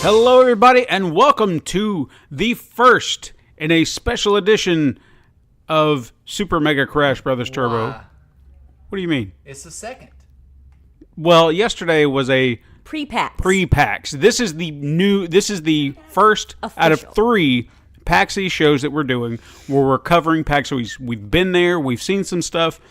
Hello, everybody, and welcome to the first in a special edition of Super Mega Crash Brothers Turbo. Why? What do you mean? It's the second. Well, yesterday was a Pre-PAX. This is the first out of 3 PAX East shows that we're doing where we're covering PAX East. We've been there. We've seen some stuff.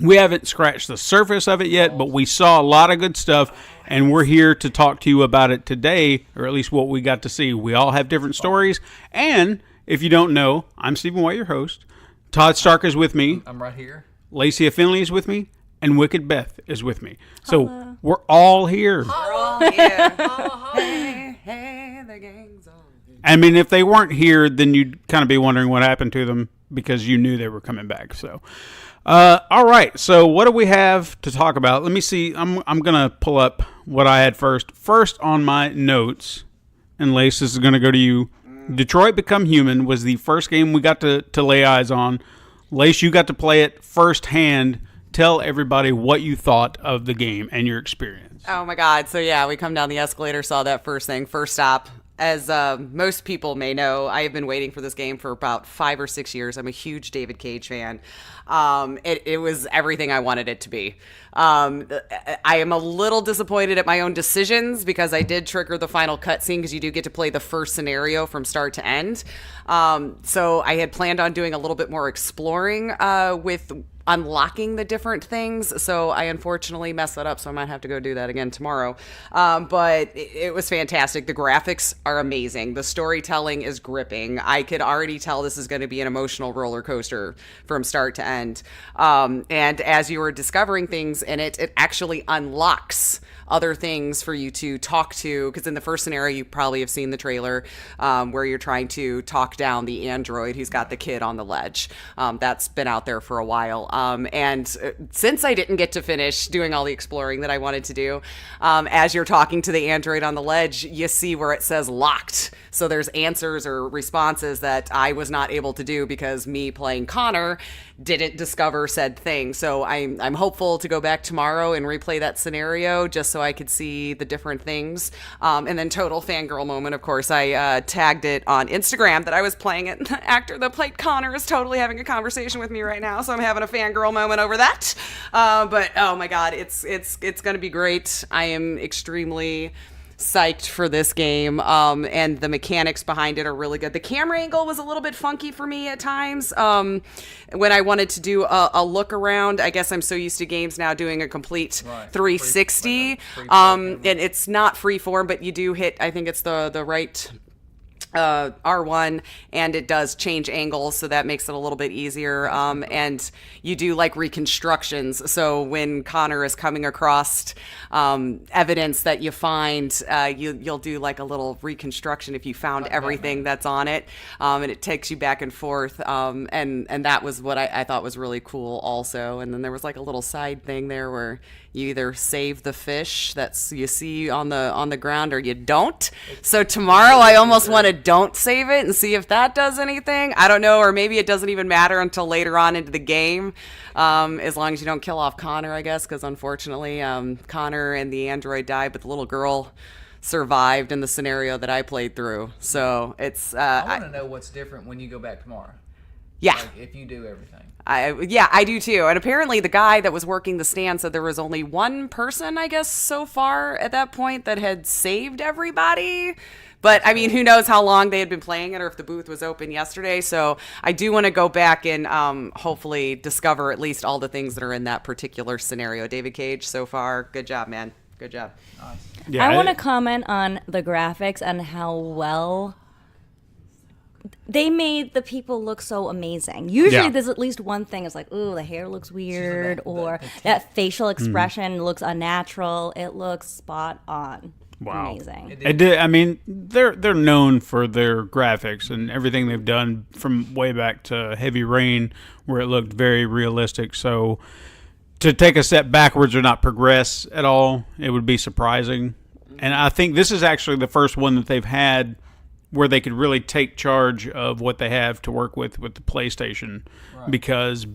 We haven't scratched the surface of it yet, but we saw a lot of good stuff, and we're here to talk to you about it today, or at least what we got to see. We all have different stories, and if you don't know, I'm Stephen White, your host. Todd Stark is with me. I'm right here. Laceya Finley is with me, and Wicked Beth is with me. So we're all here. We're all here. Hey, the gang's on. I mean, if they weren't here, then you'd kind of be wondering what happened to them because you knew they were coming back. So, all right. So, what do we have to talk about? Let me see. I'm gonna pull up what I had first. First on my notes, and Lace, this is gonna go to you. Detroit Become Human was the first game we got to lay eyes on. Lace, you got to play it firsthand. Tell everybody what you thought of the game and your experience. Oh my God. So yeah, we come down the escalator, saw that first stop. As most people may know, I have been waiting for this game for about 5 or 6 years. I'm a huge David Cage fan. It was everything I wanted it to be. I am a little disappointed at my own decisions because I did trigger the final cutscene because you do get to play the first scenario from start to end. So I had planned on doing a little bit more exploring with unlocking the different things. So I unfortunately messed that up. So I might have to go do that again tomorrow. But it was fantastic. The graphics are amazing. The storytelling is gripping. I could already tell this is going to be an emotional roller coaster from start to end. And as you were discovering things in it, it actually unlocks other things for you to talk to, because in the first scenario you probably have seen the trailer where you're trying to talk down the android who's got the kid on the ledge. That's been out there for a while, and since I didn't get to finish doing all the exploring that I wanted to do, as you're talking to the android on the ledge, you see where it says locked. So there's answers or responses that I was not able to do because me playing Connor didn't discover said thing. So I'm hopeful to go back tomorrow and replay that scenario just so I could see the different things. And then total fangirl moment, of course, I tagged it on Instagram that I was playing it. The actor that played Connor is totally having a conversation with me right now, so I'm having a fangirl moment over that. But oh my God, it's going to be great. I am extremely psyched for this game, and the mechanics behind it are really good. The camera angle was a little bit funky for me at times when I wanted to do a look around. I guess I'm so used to games now doing a complete 360, and it's not freeform, but you do hit, I think it's the right R1, and it does change angles, so that makes it a little bit easier. And you do like reconstructions, so when Connor is coming across evidence that you find, you'll do like a little reconstruction if you found everything that's on it, and it takes you back and forth, and that was what I thought was really cool also. And then there was like a little side thing there where you either save the fish that's you see on the ground or you don't. So tomorrow I almost want to don't save it and see if that does anything. I don't know, or maybe it doesn't even matter until later on into the game, as long as you don't kill off Connor, I guess, because unfortunately Connor and the android died, but the little girl survived in the scenario that I played through. So it's I want to know what's different when you go back tomorrow. Yeah. Like if you do everything. I do too. And apparently the guy that was working the stand said there was only one person, I guess, so far at that point that had saved everybody. But, I mean, who knows how long they had been playing it or if the booth was open yesterday. So I do want to go back and hopefully discover at least all the things that are in that particular scenario. David Cage, so far, good job, man. Good job. Nice. Yeah, I want to comment on the graphics and how well they made the people look so amazing. Usually there's at least one thing. It's like, ooh, the hair looks weird, or that facial expression looks unnatural. It looks spot on. Wow. Amazing. I mean, they're known for their graphics and everything they've done from way back to Heavy Rain, where it looked very realistic. So to take a step backwards or not progress at all, it would be surprising. And I think this is actually the first one that they've had where they could really take charge of what they have to work with the PlayStation, because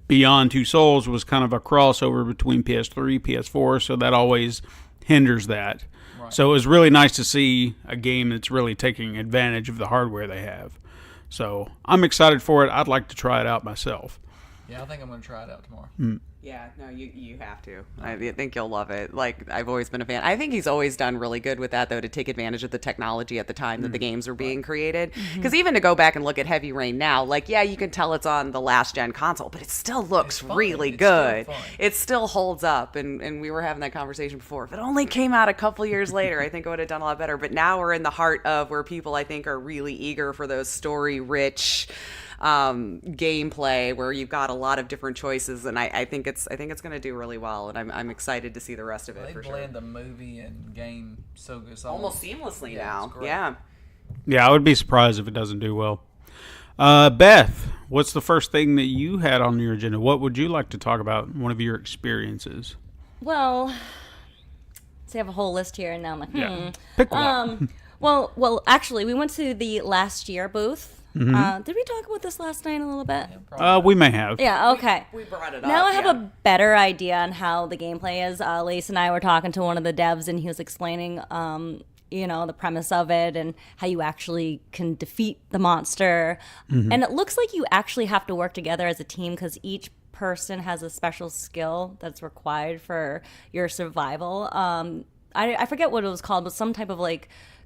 Beyond Two Souls was kind of a crossover between PS3, PS4, so that always hinders that. So it was really nice to see a game that's really taking advantage of the hardware they have. So I'm excited for it. I'd like to try it out myself. Yeah, I think I'm going to try it out tomorrow. Yeah, no, you have to. I think you'll love it. Like, I've always been a fan. I think he's always done really good with that, though, to take advantage of the technology at the time that the games were being created. Because even to go back and look at Heavy Rain now, like, yeah, you can tell it's on the last-gen console, but it still looks really good. It still holds up, and we were having that conversation before. If it only came out a couple years later, I think it would have done a lot better. But now we're in the heart of where people, I think, are really eager for those story-rich gameplay where you've got a lot of different choices, and I think it's going to do really well, and I'm excited to see the rest of it. They blend the movie and game so good, almost seamlessly now. Yeah, I would be surprised if it doesn't do well. Beth, what's the first thing that you had on your agenda? What would you like to talk about? One of your experiences. Well, so I have a whole list here, and now I'm like, Pick one. Well, actually, we went to the last year booth. Did we talk about this last night a little bit? We may have. Yeah, okay. We brought it up. Now I have a better idea on how the gameplay is. Lace and I were talking to one of the devs, and he was explaining, the premise of it and how you actually can defeat the monster. And it looks like you actually have to work together as a team because each person has a special skill that's required for your survival. I forget what it was called, but some type of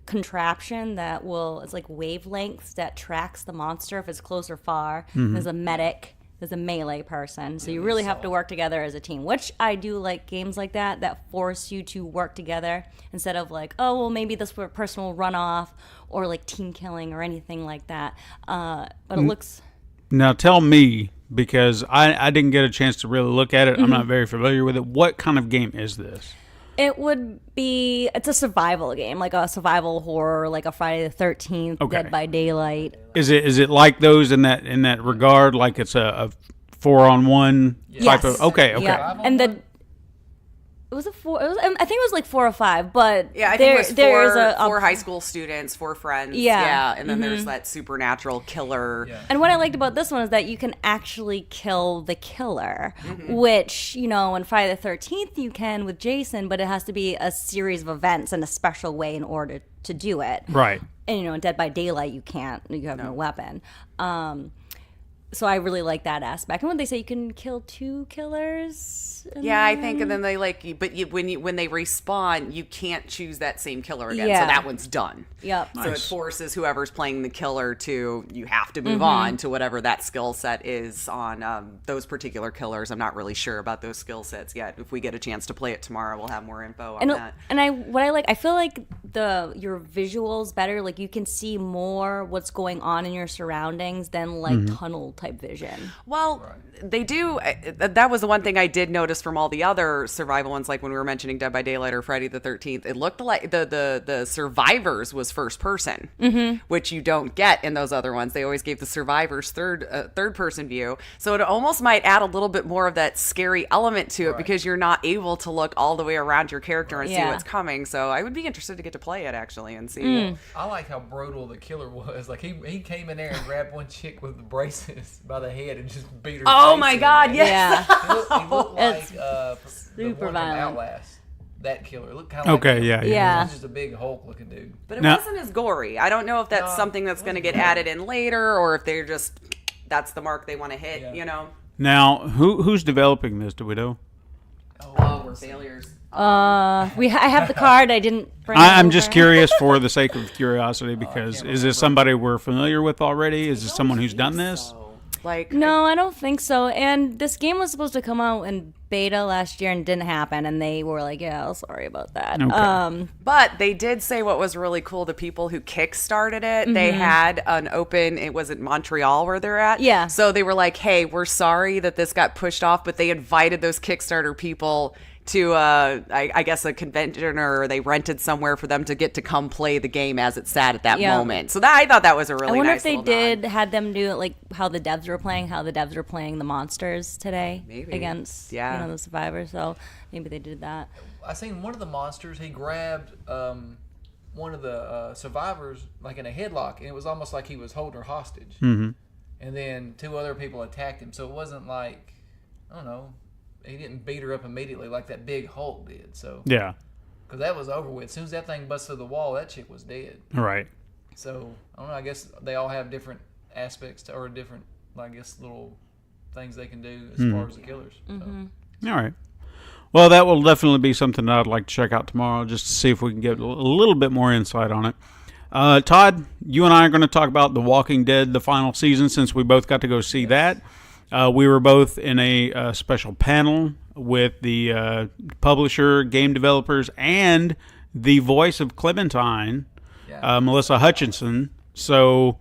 contraption that it's like wavelengths that tracks the monster if it's close or far. There's a medic, there's a melee person, so you really have to work together as a team, which I do like games like that force you to work together instead of maybe this person will run off or team killing or anything like that, but it looks... Now tell me, because I didn't get a chance to really look at it, I'm not very familiar with it, what kind of game is this? It's a survival game, like a survival horror, like a Friday the 13th, Dead by Daylight. Is it like those in that regard? Like it's a 4-on-1 type of? Okay. Yeah. And was it four? I think it was 4 or 5, but yeah, I think it was four high school students, 4 friends. Yeah, and then there's that supernatural killer. Yeah. And what I liked about this one is that you can actually kill the killer, which in Friday the 13th you can with Jason, but it has to be a series of events in a special way in order to do it. Right. And in Dead by Daylight you can't. You have no weapon. So I really like that aspect. And when they say you can kill 2 killers. Yeah, I think, and then they when they respawn, you can't choose that same killer again. So that one's done. Yep. Nice. So it forces whoever's playing the killer you have to move on to whatever that skill set is on those particular killers. I'm not really sure about those skill sets yet. If we get a chance to play it tomorrow, we'll have more info on that. And I feel like your visuals better. Like you can see more what's going on in your surroundings than tunnel type vision. Well, they do. That was the one thing I did notice from all the other survival ones, like when we were mentioning Dead by Daylight or Friday the 13th. It looked like the survivors was first person, which you don't get in those other ones. They always gave the survivors third person view, so it almost might add a little bit more of that scary element to it because you're not able to look all the way around your character and see what's coming. So I would be interested to get to play it actually and see. I like how brutal the killer was. Like he came in there and grabbed one chick with the braces by the head and just beat her. Oh my god! Yeah. He looked like the one from violent. Outlast. That killer. It looked kind of yeah. He was just a big Hulk looking dude. But it wasn't as gory. I don't know if that's something that's going to get added in later, or if they're just that's the mark they want to hit. Now, who's developing this? Do we know? Oh, we're failures. I have the card. I didn't bring it I'm over. just curious for the sake of curiosity because is this somebody we're familiar with already? Is this someone who's done this? No, I don't think so. And this game was supposed to come out in beta last year and didn't happen. And they were like, "Yeah, sorry about that." Okay. But they did say what was really cool. The people who kickstarted it, they had an open. It was in Montreal where they're at. Yeah. So they were like, "Hey, we're sorry that this got pushed off," but they invited those Kickstarter people to I guess a convention, or they rented somewhere for them to get to come play the game as it sat at that moment. So I thought that was a really nice I wonder if they had them do it like how the devs were playing the monsters today against the survivors. So maybe they did that. I seen one of the monsters. He grabbed one of the survivors like in a headlock, and it was almost like he was holding her hostage. And then 2 other people attacked him. So it wasn't like, I don't know, he didn't beat her up immediately like that big Hulk did. So yeah, because that was over with. As soon as that thing busted through the wall, that chick was dead. Right. So I don't know. I guess they all have different aspects or different, I guess, little things they can do as far as the killers. So. All right. Well, that will definitely be something that I'd like to check out tomorrow, just to see if we can get a little bit more insight on it. Todd, you and I are going to talk about The Walking Dead, the final season, since we both got to go see that. We were both in a special panel with the publisher, game developers, and the voice of Clementine, Melissa Hutchinson. So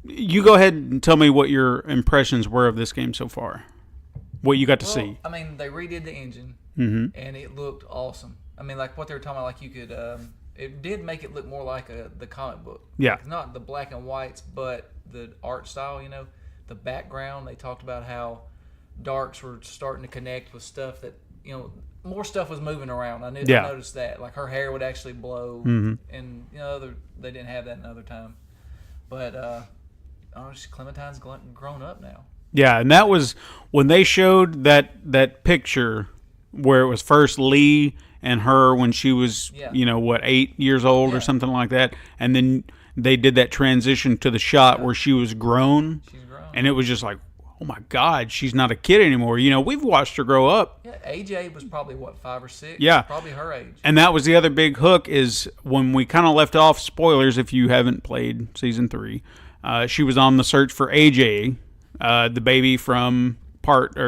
you go ahead and tell me what your impressions were of this game so far. What you got to see. I mean, they redid the engine, and it looked awesome. I mean, like what they were talking about, like you could, it did make it look more like the comic book. Yeah. Like, not the black and whites, but the art style, the background. They talked about how darks were starting to connect with stuff that, more stuff was moving around. I noticed that. Like her hair would actually blow, and, they didn't have that another time. But, Clementine's grown up now. Yeah, and that was when they showed that picture where it was first Lee and her when she was, 8 years old or something like that. And then they did that transition to the shot where she was grown. She's grown. And it was just like, oh my God, she's not a kid anymore. We've watched her grow up. Yeah, AJ was probably, 5 or 6? Yeah. Probably her age. And that was the other big hook is when we kind of left off, spoilers if you haven't played Season 3, she was on the search for AJ, the baby from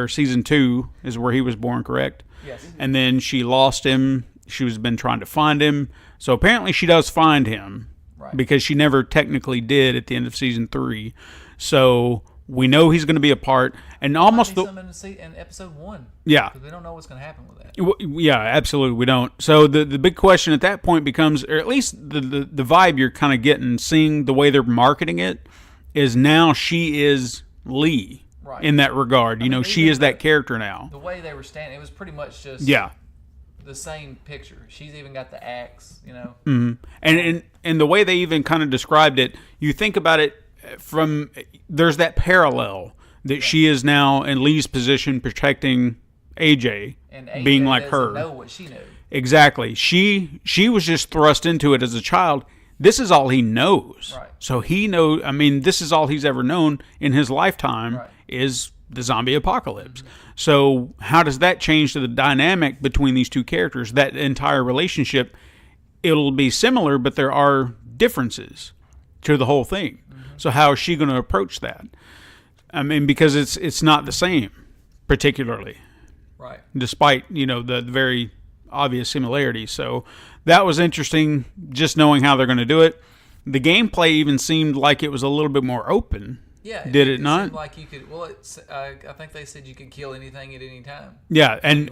Season 2 is where he was born, correct? Yes. And then she lost him. She was been trying to find him. So apparently she does find him. Right. Because she never technically did at the end of Season 3. So we know he's going to be a part. And almost in Episode 1. Yeah. Because we don't know what's going to happen with that. Yeah, absolutely, we don't. So the big question at that point becomes, or at least the vibe you're kind of getting, seeing the way they're marketing it, is now she is Lee. Right. In that regard. She is that character now. The way they were standing, it was pretty much just the same picture. She's even got the axe, Mm-hmm. And the way they even kind of described it, you think about it from, there's that parallel that she is now in Lee's position protecting AJ, and AJ being like her. Know what she knew. Exactly. She was just thrust into it as a child. This is all he knows. Right. So he knows, this is all he's ever known in his lifetime is the zombie apocalypse. Mm-hmm. So how does that change to the dynamic between these two characters? That entire relationship, it'll be similar, but there are differences to the whole thing. Mm-hmm. So how is she going to approach that? Because it's not the same, particularly. Right. Despite, the very obvious similarities. So that was interesting, just knowing how they're going to do it. The gameplay even seemed like it was a little bit more open. Yeah. Did it not? Seemed like you could. Well, I think they said you could kill anything at any time. Yeah, and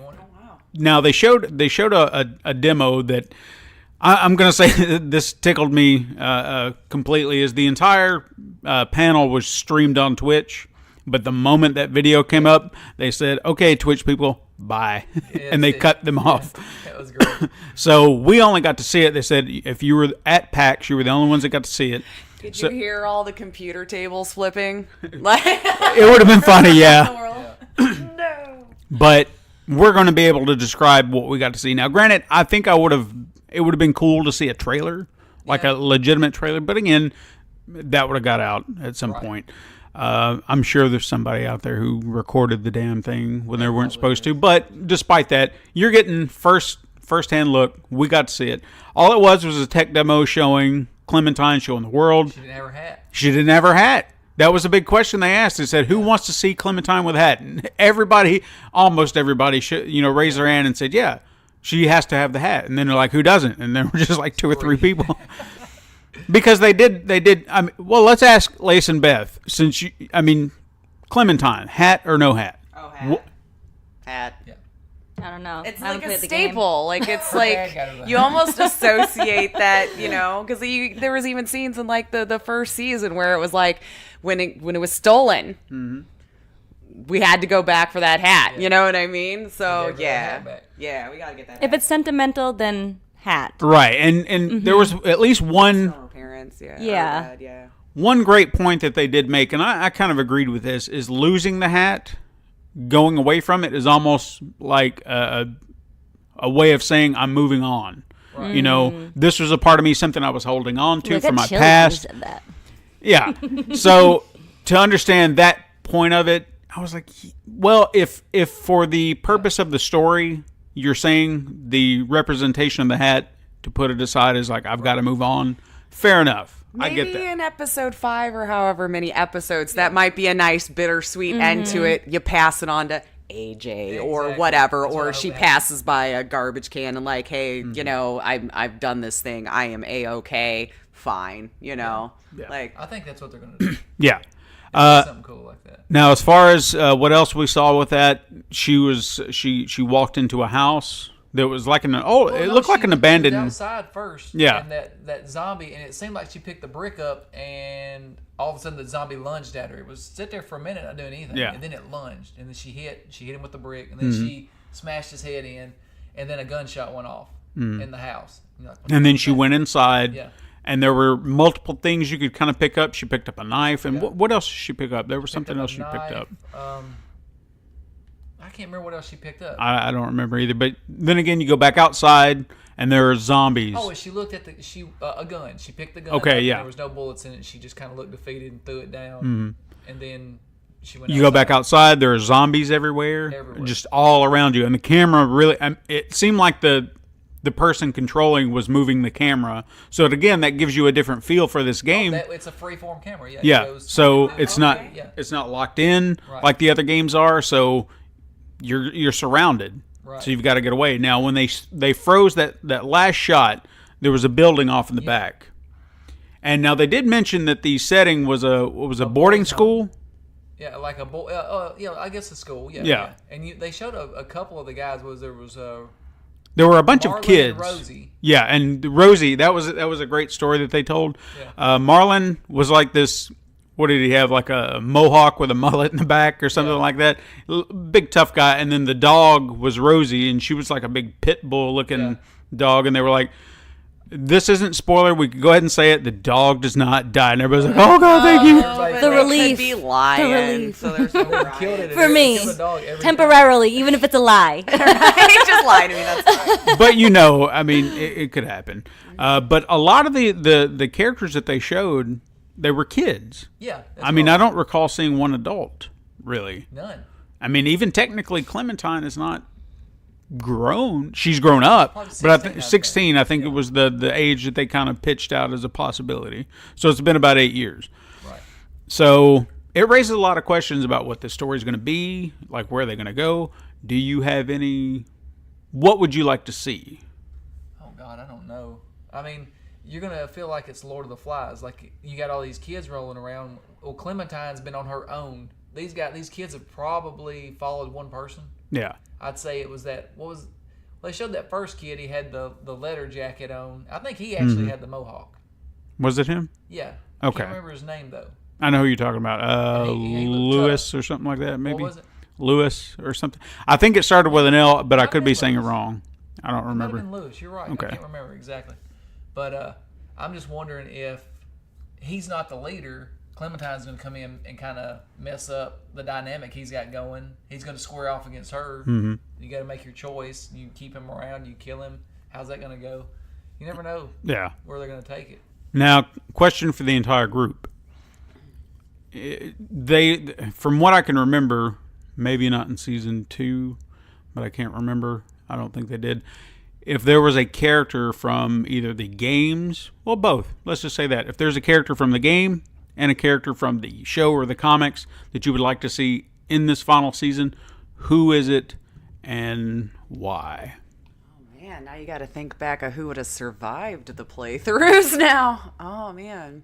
now they showed a demo that I'm going to say this tickled me completely. Is the entire panel was streamed on Twitch, but the moment that video came up, they said, "Okay, Twitch people, bye," and they cut them off. That was great. So we only got to see it. They said if you were at PAX, you were the only ones that got to see it. Did you hear all the computer tables flipping? It would have been funny, yeah. No. But we're going to be able to describe what we got to see. Now, granted, I think it would have been cool to see a trailer, like a legitimate trailer. But again, that would have got out at some point. I'm sure there's somebody out there who recorded the damn thing when they weren't supposed to. But despite that, you're getting first-hand look. We got to see it. All it was a tech demo showing Clementine, showing the world. She didn't have her hat. She didn't have her hat. That was a big question they asked. They said, who wants to see Clementine with a hat? And almost everybody, raised their hand and said, yeah, she has to have the hat. And then they're like, who doesn't? And there were just like 2 or 3 people. Because they did. Well, let's ask Lace and Beth. Clementine, hat or no hat? Oh, hat. Hat. Yeah. I don't know. It's like a staple. Like it's like you almost associate that, because there was even scenes in like the first season where it was like when it was stolen, we had to go back for that hat. Yeah. You know what I mean? So we gotta get that. If it's sentimental, then hat. Right, and there was at least one. Parents, yeah. One great point that they did make, and I kind of agreed with this, is losing the hat. Going away from it is almost like a a way of saying I'm moving on. Right. You know, this was a part of me, something I was holding on to from my past. Said that. Yeah. So to understand that point of it, I was like, well, if for the purpose of the story, you're saying the representation of the hat, to put it aside, is like, I've got to move on, fair enough. I get that. Maybe in episode 5 or however many episodes, that might be a nice bittersweet end to it. You pass it on to AJ or whatever, That's or what she I passes by a garbage can and like, hey, you know, I've done this thing. I am A-okay. Fine. You know, like, I think that's what they're going to do. Yeah. Something cool like that. Now, as far as what else we saw with that, she walked into a house that was like it looked like an abandoned. She was outside first. Yeah. And that zombie, and it seemed like she picked the brick up, and all of a sudden the zombie lunged at her. It was sit there for a minute, not doing anything. Yeah. And then it lunged, and then she hit him with the brick, and then she smashed his head in, and then a gunshot went off in the house. And then she went inside. Yeah. And there were multiple things you could kind of pick up. She picked up a knife. And what else did she pick up? There was something else she picked up. I can't remember what else she picked up. I don't remember either. But then again, you go back outside, and there are zombies. Oh, she looked at a gun. She picked the gun Okay, up, yeah. And there was no bullets in it. She just kind of looked defeated and threw it down. And then she went You go back outside, there are zombies everywhere. Just all around you. And the camera really, it seemed like the person controlling was moving the camera. So again, that gives you a different feel for this game. It's a freeform camera. Yeah. Yeah. So it's not locked in like the other games are. So you're surrounded. Right. So you've got to get away. Now, when they froze that last shot, there was a building off in the back. And now they did mention that the setting was a boarding school. Yeah, like a I guess a school. Yeah. And they showed a couple of the guys. There were a bunch of kids. And Rosie. Yeah, and Rosie, that was a great story that they told. Yeah. Marlon was like this. What did he have? Like a mohawk with a mullet in the back or something like that. Big tough guy. And then the dog was Rosie, and she was like a big pit bull looking dog. And they were like, "This isn't spoiler. We could go ahead and say it. The dog does not die." And everybody's like, "Oh God, thank you." The relief. Could be lying, The relief. so there's no For me, temporarily, even if it's a lie. Just lie to me. That's fine. But I mean, it could happen. But a lot of the characters that they showed, they were kids. Yeah. I mean, I don't recall seeing one adult, really. None. I mean, even technically, Clementine is not grown. She's grown up, but I think 16. I think it was the age that they kind of pitched out as a possibility. So it's been about 8 years. Right. So it raises a lot of questions about what the story is going to be, like where they're going to go. Do you have any? What would you like to see? Oh God, I don't know. I mean, you're gonna feel like it's Lord of the Flies. Like you got all these kids rolling around. Well, Clementine's been on her own. These kids have probably followed one person. Yeah. I'd say it was that. They showed that first kid. He had the leather jacket on. I think he actually had the mohawk. Was it him? Yeah. Okay. I can't remember his name though. I know who you're talking about. He Lewis or something like that, maybe. What was it? Lewis or something. I think it started with an L, but I could be saying it wrong. I don't remember. It might have been Lewis. You're right. Okay. I can't remember exactly. But I'm just wondering if he's not the leader, Clementine's going to come in and kind of mess up the dynamic he's got going. He's going to square off against her. Mm-hmm. You got to make your choice. You keep him around. You kill him. How's that going to go? You never know. Yeah. Where they're going to take it. Now, question for the entire group. From what I can remember, maybe not in season 2, but I can't remember. I don't think they did. If there was a character from either the games, well, both. Let's just say that. If there's a character from the game and a character from the show or the comics that you would like to see in this final season, who is it and why? Oh, man. Now you got to think back of who would have survived the playthroughs now. Oh, man.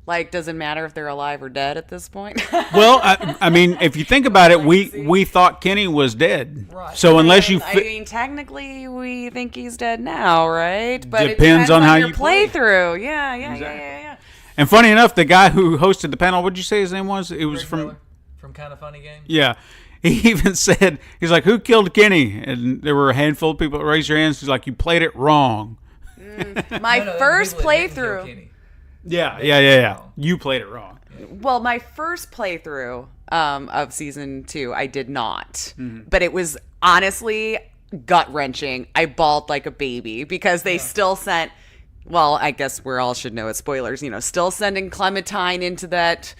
Like, doesn't matter if they're alive or dead at this point? Well, I mean, if you think about it, we thought Kenny was dead. Right. So unless you... I mean, technically, we think he's dead now, right? But Depends it depends on how your you play. playthrough. Yeah. And funny enough, the guy who hosted the panel, what did you say his name was? It was Greg Miller from Kind of Funny Game. Yeah. He even said, he's like, who killed Kenny? And there were a handful of people that raised their hands. He's like, you played it wrong. My first playthrough... Yeah. You played it wrong. Well, my first playthrough of season 2, I did not. Mm-hmm. But it was honestly gut-wrenching. I bawled like a baby because they still sent, well, I guess we all should know it's spoilers, still sending Clementine into that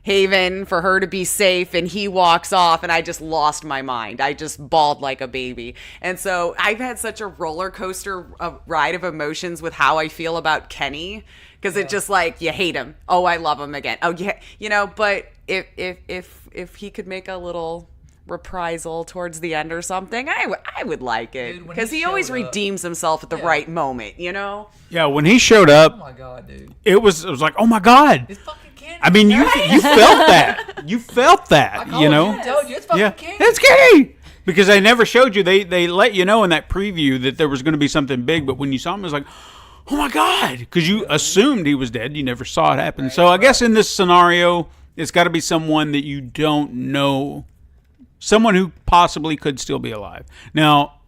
haven for her to be safe, and he walks off, and I just lost my mind. I just bawled like a baby. And so I've had such a roller coaster ride of emotions with how I feel about Kenny, because it's just like, you hate him. Oh, I love him again. Oh, yeah. But if he could make a little reprisal towards the end or something, I would like it, because he always redeems himself at the right moment, Yeah, when he showed up, oh my god, dude, it was like, oh my god. it's fucking Kenny. I mean, you felt that. You felt that, I told you, it's fucking Kenny. It's Kenny. Because they never showed you. They let you know in that preview that there was going to be something big, but when you saw him, it was like, oh my god, because you assumed he was dead. You never saw it happen. Right, so I guess in this scenario, it's got to be someone that you don't know. Someone who possibly could still be alive. Now,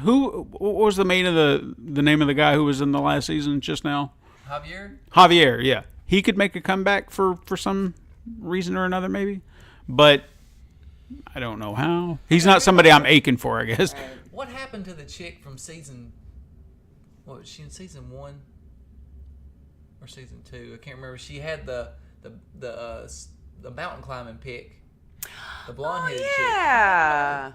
what was the name of the guy who was in the last season just now? Javier, yeah. He could make a comeback for some reason or another, maybe. But I don't know how. He's not somebody I'm aching for, I guess. What happened to the chick from season... What was she in season 1? Or season 2? I can't remember. She had the mountain climbing pick. The blonde-headed chick. Yeah.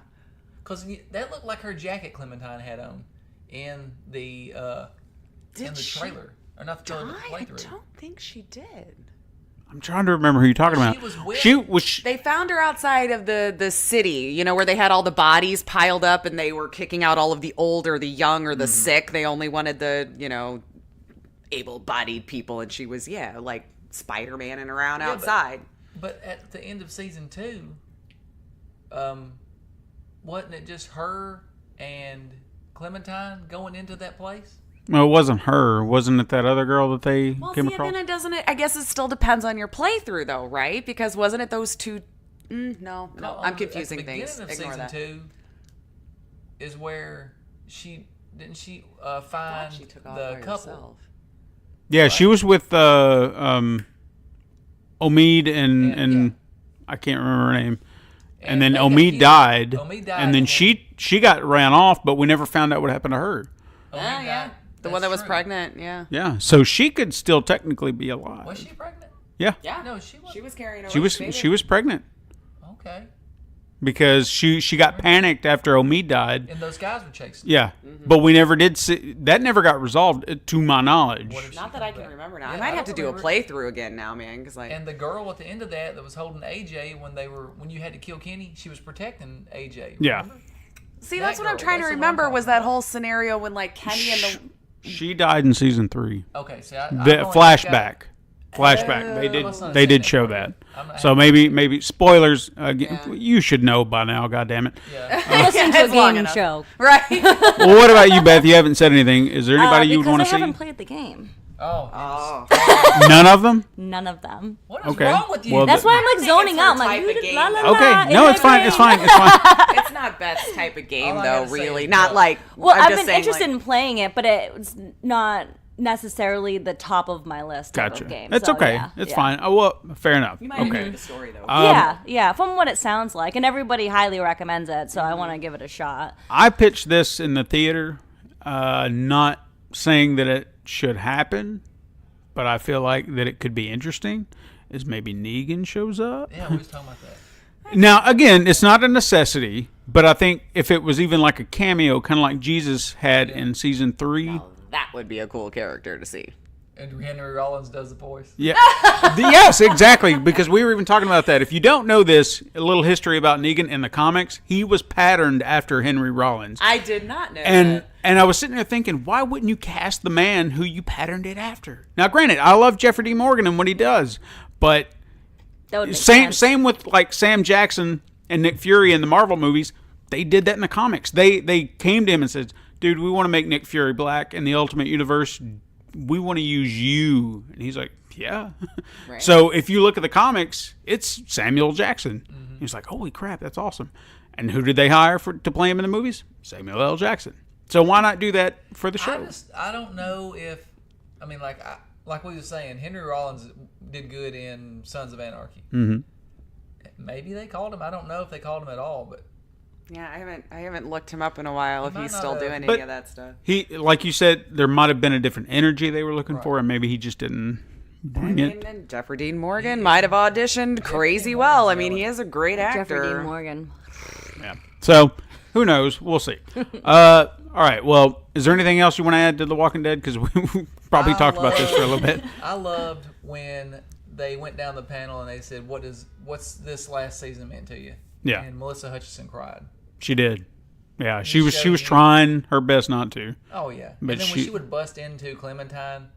Because that looked like her jacket Clementine had on in the trailer. Or not the trailer, but the playthrough. I don't think she did. I'm trying to remember who you're talking about. She was They found her outside of the city, where they had all the bodies piled up, and they were kicking out all of the old or the young or the sick. They only wanted the, able-bodied people, and she was, like Spider-Man-ing around outside. But at the end of season 2, wasn't it just her and Clementine going into that place? Well, it wasn't her. Wasn't it that other girl that they came across? Then I guess it still depends on your playthrough, though, right? Because wasn't it those two? No, I'm confusing things. At the beginning of season 2 is where she find she took off the by couple. herself. Yeah, right. She was with Omid and I can't remember her name. And then Omid died. And then she got ran off, but we never found out what happened to her. Yeah. The one that was pregnant, yeah. Yeah, so she could still technically be alive. Was she pregnant? Yeah. Yeah. No, she was. She was carrying. She was pregnant. Okay. Because she got panicked after Omid died. And those guys were chasing. Yeah, but we never did see that. Never got resolved, to my knowledge. Not that I can remember now. I might have to do a playthrough again now, man. Because and the girl at the end of that was holding AJ when you had to kill Kenny, she was protecting AJ. Yeah. Remember? See, that's what I'm trying to remember was that whole scenario when like Kenny and the. She died in season 3. Okay, so the flashback. They did show that. So maybe spoilers. You should know by now. God damn it. Yeah. Listen to a game show, right? Well, what about you, Beth? You haven't said anything. Is there anybody you would want to see? I haven't played the game. Oh. None of them. None of them. What is wrong with you? Well, that's why I'm like zoning out. I'm like, la, la, la, okay, no, it's fine. It's fine. It's not Beth's type of game, though. Really, not like. Well, I've been interested in playing it, but it's not necessarily the top of my list of games. It's okay. It's fine. Oh, well, fair enough. You might enjoy the story, though. Yeah. From what it sounds like, and everybody highly recommends it, so I want to give it a shot. I pitched this in the theater, not saying that it should happen, but I feel like that it could be interesting. Is maybe Negan shows up? Yeah, we was talking about that. Now, again, it's not a necessity, but I think if it was even like a cameo, kind of like Jesus had in season 3. Now, that would be a cool character to see. And Henry Rollins does the voice. Yeah. Yes, exactly. Because we were even talking about that. If you don't know this, a little history about Negan in the comics, he was patterned after Henry Rollins. I did not know that. And I was sitting there thinking, why wouldn't you cast the man who you patterned it after? Now, granted, I love Jeffrey D. Morgan and what he does, but same with like Sam Jackson and Nick Fury in the Marvel movies. They did that in the comics. They came to him and said, dude, we want to make Nick Fury black in the Ultimate Universe. We want to use you. And he's like, yeah. Right. So if you look at the comics, it's Samuel Jackson. Mm-hmm. He's like, holy crap, that's awesome. And who did they hire to play him in the movies? Samuel L. Jackson. So why not do that for the show? I don't know if, I mean, like we were saying, Henry Rollins did good in Sons of Anarchy. Mm-hmm. Maybe they called him. I don't know if they called him at all, but Yeah, I haven't looked him up in a while. If might he's not still have. doing But any of that stuff. He, like you said, there might have been a different energy they were looking for, and maybe he just didn't bring it. And Jeffrey Dean Morgan might have auditioned crazy well. I mean, he is a great actor. Jeffrey Dean Morgan. Yeah. So who knows? We'll see. All right. Well, is there anything else you want to add to The Walking Dead? Because we probably talked about this for a little bit. I loved when they went down the panel and they said, "What's this last season meant to you?" Yeah. And Melissa Hutchison cried. She did. Yeah, she was trying her best not to. Oh yeah. But and then when she would bust into Clementine,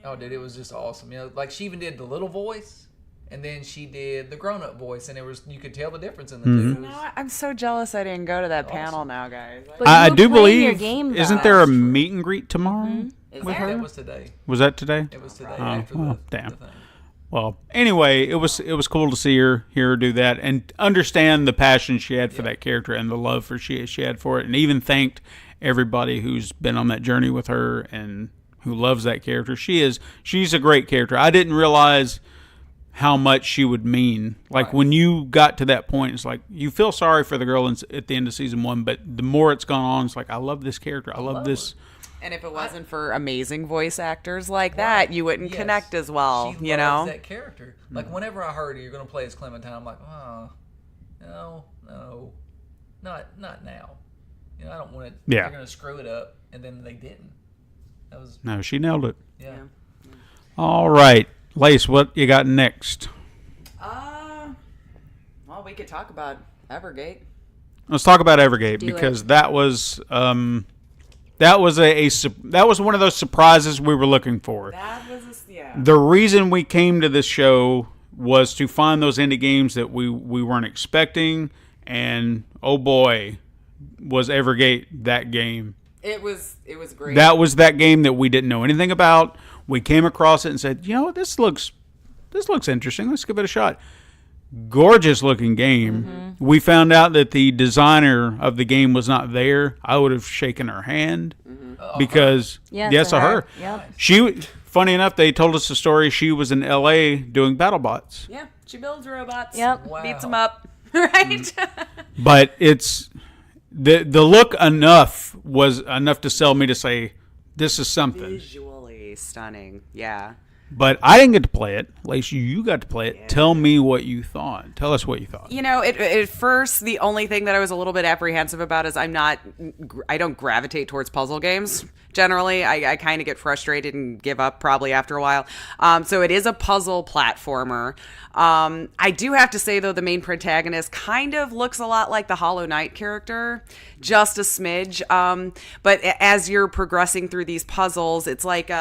oh dude, it was just awesome. You know, like she even did the little voice, and then she did the grown up voice, and you could tell the difference in the two. No, I'm so jealous I didn't go to that panel now, guys. But I you were do playing your believe. game, Isn't though. there a meet and greet tomorrow with her? That was today. Was that today? It was today. Oh, After well, the damn. thing. Well, anyway, it was cool to hear her do that and understand the passion she had for that character and the love she had for it, and even thanked everybody who's been on that journey with her and who loves that character. She's a great character. I didn't realize how much she would mean. Like when you got to that point, it's like you feel sorry for the girl at the end of season 1, but the more it's gone on, it's like I love this character. I love this. And if it wasn't for amazing voice actors like that, you wouldn't Yes. connect as well, She you loves know? that character. Like whenever I heard you're going to play as Clementine, I'm like, oh, no, not now. You know, I don't want it. Yeah. They're going to screw it up, and then they didn't. That was No, she nailed it. yeah. All right, Lace, what you got next? Well, we could talk about Evergate. Let's talk about Evergate Do because it. that was that was one of those surprises we were looking for. That was, The reason we came to this show was to find those indie games that we weren't expecting, and oh boy, was Evergate that game. It was great. That was that game that we didn't know anything about. We came across it and said, you know what, this looks interesting. Let's give it a shot. Gorgeous looking game. Mm-hmm. We found out that the designer of the game was not there. I would have shaken her hand because yes, to her. Yep. She. Funny enough, they told us the story. She was in L.A. doing BattleBots. Yeah, she builds robots. Yep. Wow. Beats them up. Right? But it's the look was enough to sell me to say this is something. Visually stunning. Yeah. But I didn't get to play it. Lacey, you got to play it. Tell me what you thought. Tell us what you thought. You know, at first, the only thing that I was a little bit apprehensive about is I don't gravitate towards puzzle games. Generally, I kind of get frustrated and give up probably after a while. So it is a puzzle platformer. I do have to say, though, the main protagonist kind of looks a lot like the Hollow Knight character, just a smidge. But as you're progressing through these puzzles, it's like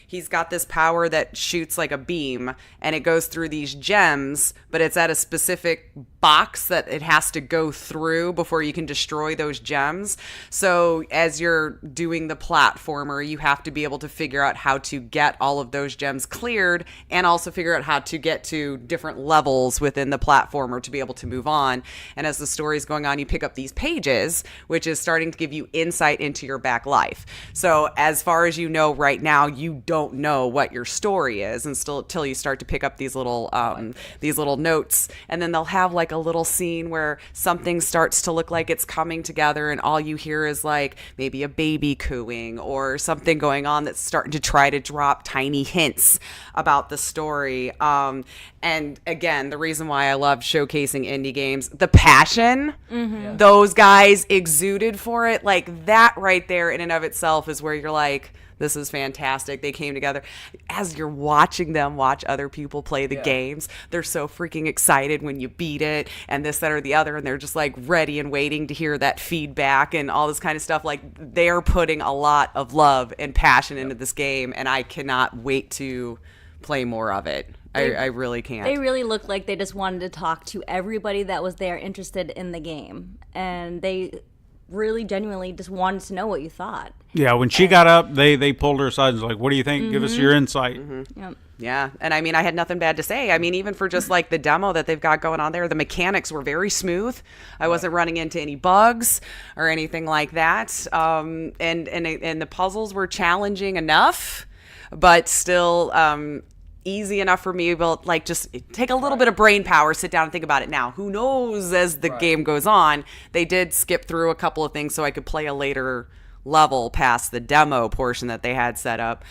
he's got this power that shoots like a beam, and it goes through these gems, but it's at a specific box that it has to go through before you can destroy those gems. So as you're doing the platformer, you have to be able to figure out how to get all of those gems cleared, and also figure out how to get to different levels within the platformer to be able to move on. And as the story's going on, you pick up these pages, which is starting to give you insight into your back life. So as far as you know right now, you don't know what your story is until you start to pick up these little notes, and then they'll have like a little scene where something starts to look like it's coming together, and all you hear is like maybe a baby cooing or something going on that's starting to try to drop tiny hints about the story. And again, the reason why I love showcasing indie games, the passion those guys exuded for it, like that right there in and of itself is where you're like, this is fantastic. They came together. As you're watching them watch other people play the games, they're so freaking excited when you beat it and this, that, or the other. And they're just like ready and waiting to hear that feedback and all this kind of stuff. Like they're putting a lot of love and passion into this game. And I cannot wait to play more of it. I really can't. They really looked like they just wanted to talk to everybody that was there interested in the game. And they really genuinely just wanted to know what you thought. Yeah, when she got up, they pulled her aside and was like, what do you think? Give us your insight. Yep. Yeah, and I mean, I had nothing bad to say. I mean, even for just like the demo that they've got going on there, the mechanics were very smooth. I wasn't running into any bugs or anything like that. And the puzzles were challenging enough, but still easy enough for me, but like just take a little bit of brain power, sit down and think about it now. Who knows as the game goes on? They did skip through a couple of things so I could play a later level past the demo portion that they had set up.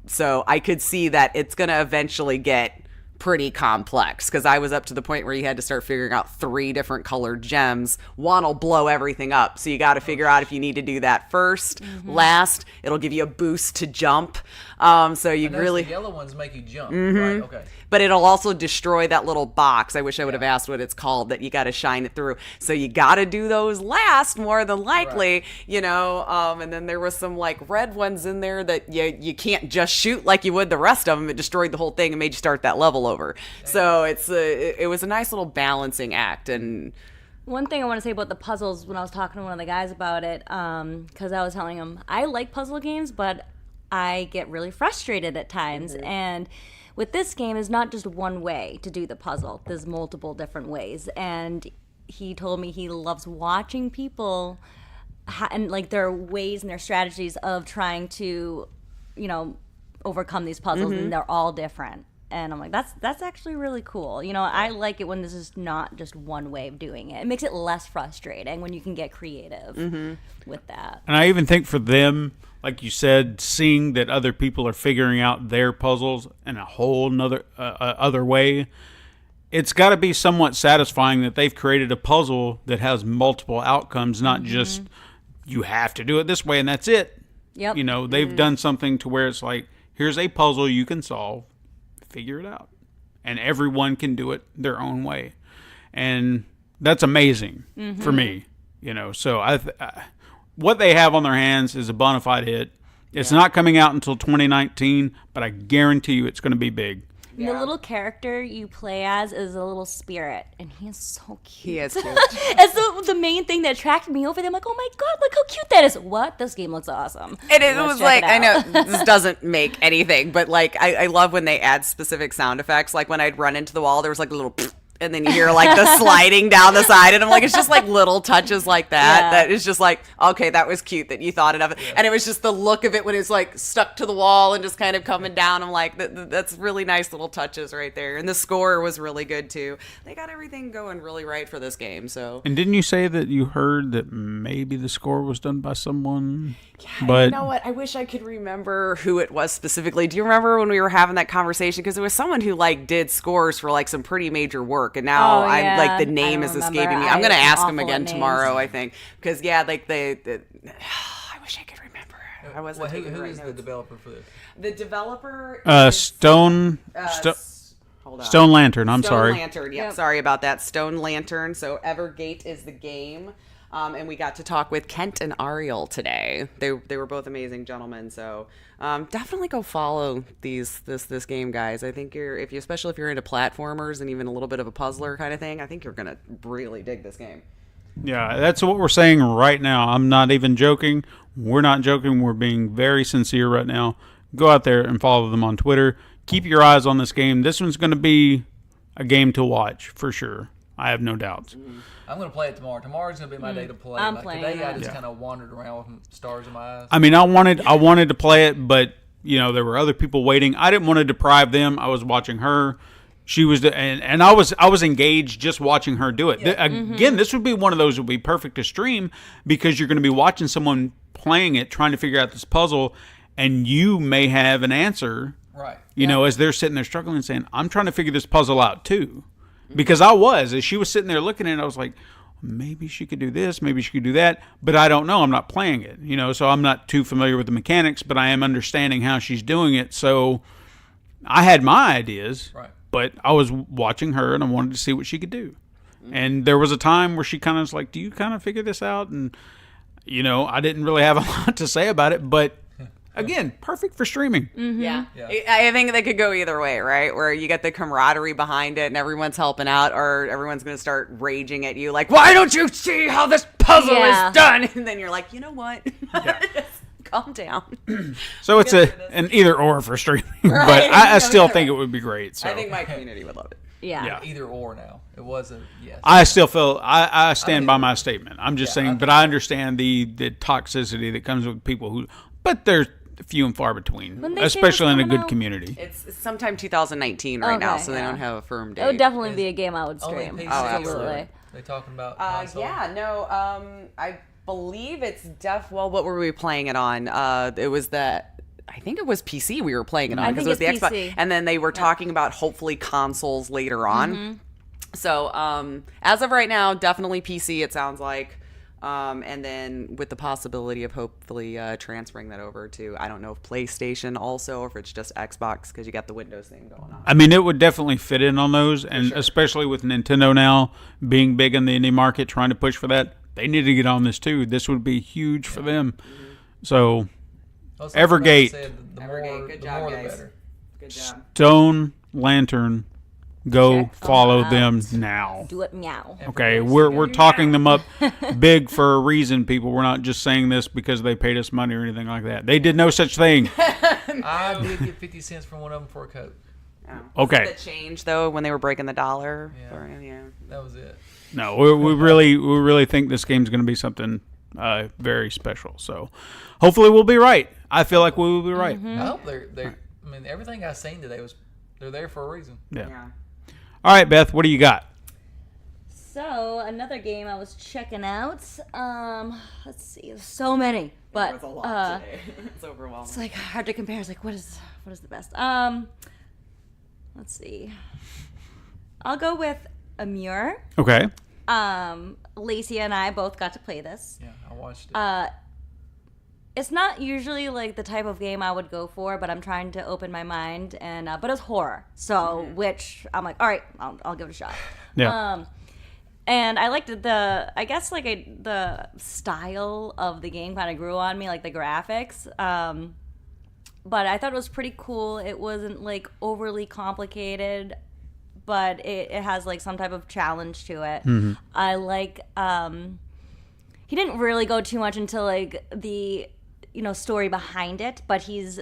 So I could see that it's going to eventually get pretty complex, because I was up to the point where you had to start figuring out 3 different colored gems. One will blow everything up, so you got to figure out if you need to do that first, last. It'll give you a boost to jump. So you really the yellow ones make you jump. Right? Okay. But it'll also destroy that little box. I wish I would have asked what it's called, that you got to shine it through. So you got to do those last, more than likely, you know. And then there was some like red ones in there that you can't just shoot like you would the rest of them. It destroyed the whole thing and made you start that level over. So it was a nice little balancing act. And one thing I want to say about the puzzles, when I was talking to one of the guys about it, because I was telling him I like puzzle games, but I get really frustrated at times. And with this game, is not just one way to do the puzzle. There's multiple different ways. And he told me he loves watching people and like their ways and their strategies of trying to, you know, overcome these puzzles, and they're all different. And I'm like, that's actually really cool. You know, I like it when this is not just one way of doing it. It makes it less frustrating when you can get creative with that. And I even think for them, like you said, seeing that other people are figuring out their puzzles in a whole nother other way, it's got to be somewhat satisfying that they've created a puzzle that has multiple outcomes, not just you have to do it this way and that's it. Yep. You know, they've done something to where it's like, here's a puzzle you can solve, figure it out, and everyone can do it their own way, and that's amazing for me. You know, so what they have on their hands is a bona fide hit. It's not coming out until 2019, but I guarantee you it's going to be big. The little character you play as is a little spirit, and he is so cute. he is cute. That's the main thing that attracted me over there. I'm like, oh my god, look how cute that is. What? This game looks awesome. It was like, I know know. this doesn't make anything, but like I love when they add specific sound effects. Like when I'd run into the wall, there was like a little and then you hear like the sliding down the side, and I'm like, it's just like little touches like that that is just like, okay, that was cute that you thought of it. And it was just the look of it when it's like stuck to the wall and just kind of coming down. I'm like, that's really nice little touches right there. And the score was really good too. They got everything going really right for this game. So, and didn't you say that you heard that maybe the score was done by someone? Yeah, but you know what? I wish I could remember who it was specifically. Do you remember when we were having that conversation? Because it was someone who like did scores for like some pretty major work, and now I'm like the name is escaping me. I'm gonna ask him again tomorrow, I think, because like I wish I could remember. I wasn't. Who is the developer for this? The developer Stone Lantern. I'm sorry. Stone Lantern. Yeah, sorry about that. Stone Lantern. So Evergate is the game. And we got to talk with Kent and Ariel today. They were both amazing gentlemen. So definitely go follow this game, guys. I think especially if you're into platformers and even a little bit of a puzzler kind of thing, I think you're gonna really dig this game. Yeah, that's what we're saying right now. I'm not even joking. We're not joking. We're being very sincere right now. Go out there and follow them on Twitter. Keep your eyes on this game. This one's going to be a game to watch for sure. I have no doubts. I'm going to play it tomorrow. Tomorrow's going to be my day to play. I'm like playing today, I it. just kind of wandered around with stars in my eyes. I mean, I wanted to play it, but you know there were other people waiting. I didn't want to deprive them. I was watching her. She was, and I was engaged just watching her do it. Yeah. Again, this would be one of those that would be perfect to stream because you're going to be watching someone playing it, trying to figure out this puzzle, and you may have an answer. Right. You know, as they're sitting there struggling and saying, "I'm trying to figure this puzzle out too." Because as she was sitting there looking at it, I was like, maybe she could do this, maybe she could do that, but I don't know. I'm not playing it, you know, so I'm not too familiar with the mechanics, but I am understanding how she's doing it. So I had my ideas, but I was watching her and I wanted to see what she could do. And there was a time where she kind of was like, do you kind of figure this out? And, you know, I didn't really have a lot to say about it, but again, perfect for streaming. Yeah. I think they could go either way, right? Where you get the camaraderie behind it and everyone's helping out, or everyone's going to start raging at you like, why don't you see how this puzzle is done? And then you're like, you know what? Just calm down. So it's an either or for streaming, but I still think it would be great. So I think my community would love it. Yeah. Either or now. It was a yes. I still feel I stand by my statement. I'm just saying, but I understand the toxicity that comes with people who, but few and far between, When they say especially in a what's good coming out? community. It's sometime 2019 right now, Okay, so they yeah. don't have a firm date. It would definitely be a game I would Only stream. PC, Absolutely. They talking about console? Yeah, no, I believe it's well, what were we playing it on? It was I think it was PC we were playing it on I because it was the think it's Xbox. PC. And then they were talking about hopefully consoles later on. So as of right now, definitely PC, it sounds like. And then with the possibility of hopefully transferring that over to, I don't know if PlayStation also, or if it's just Xbox because you got the Windows thing going on. I mean, it would definitely fit in on those, and especially with Nintendo now being big in the indie market, trying to push for that, they need to get on this too. This would be huge for them. So, Evergate. Evergate, good job, guys. Good job. Stone Lantern, go Check follow them them now. Do it meow. Okay, we're talking them up big for a reason, people. We're not just saying this because they paid us money or anything like that. They did no such thing. I did get 50 cents from one of them for a Coke. Okay. The change though when they were breaking the dollar. Yeah. That was it. No, we really think this game's going to be something very special. So, hopefully, we'll be right. I feel like we will be right. I hope they're. I mean, everything I seen today they're there for a reason. Yeah. All right, Beth, what do you got? So another game I was checking out. Let's see, there's so many, but It's a lot today. It's overwhelming. it's like hard to compare. It's like what is the best? Let's see. I'll go with Immure. Okay. Laceya and I both got to play this. Yeah, I watched it. It's not usually like the type of game I would go for, but I'm trying to open my mind, and but it's horror, so which I'm like, all right, I'll give it a shot. Yeah. And I liked the style of the game kind of grew on me, like the graphics. But I thought it was pretty cool. It wasn't like overly complicated, but it has like some type of challenge to it. I like. He didn't really go too much into like the story behind it, but he's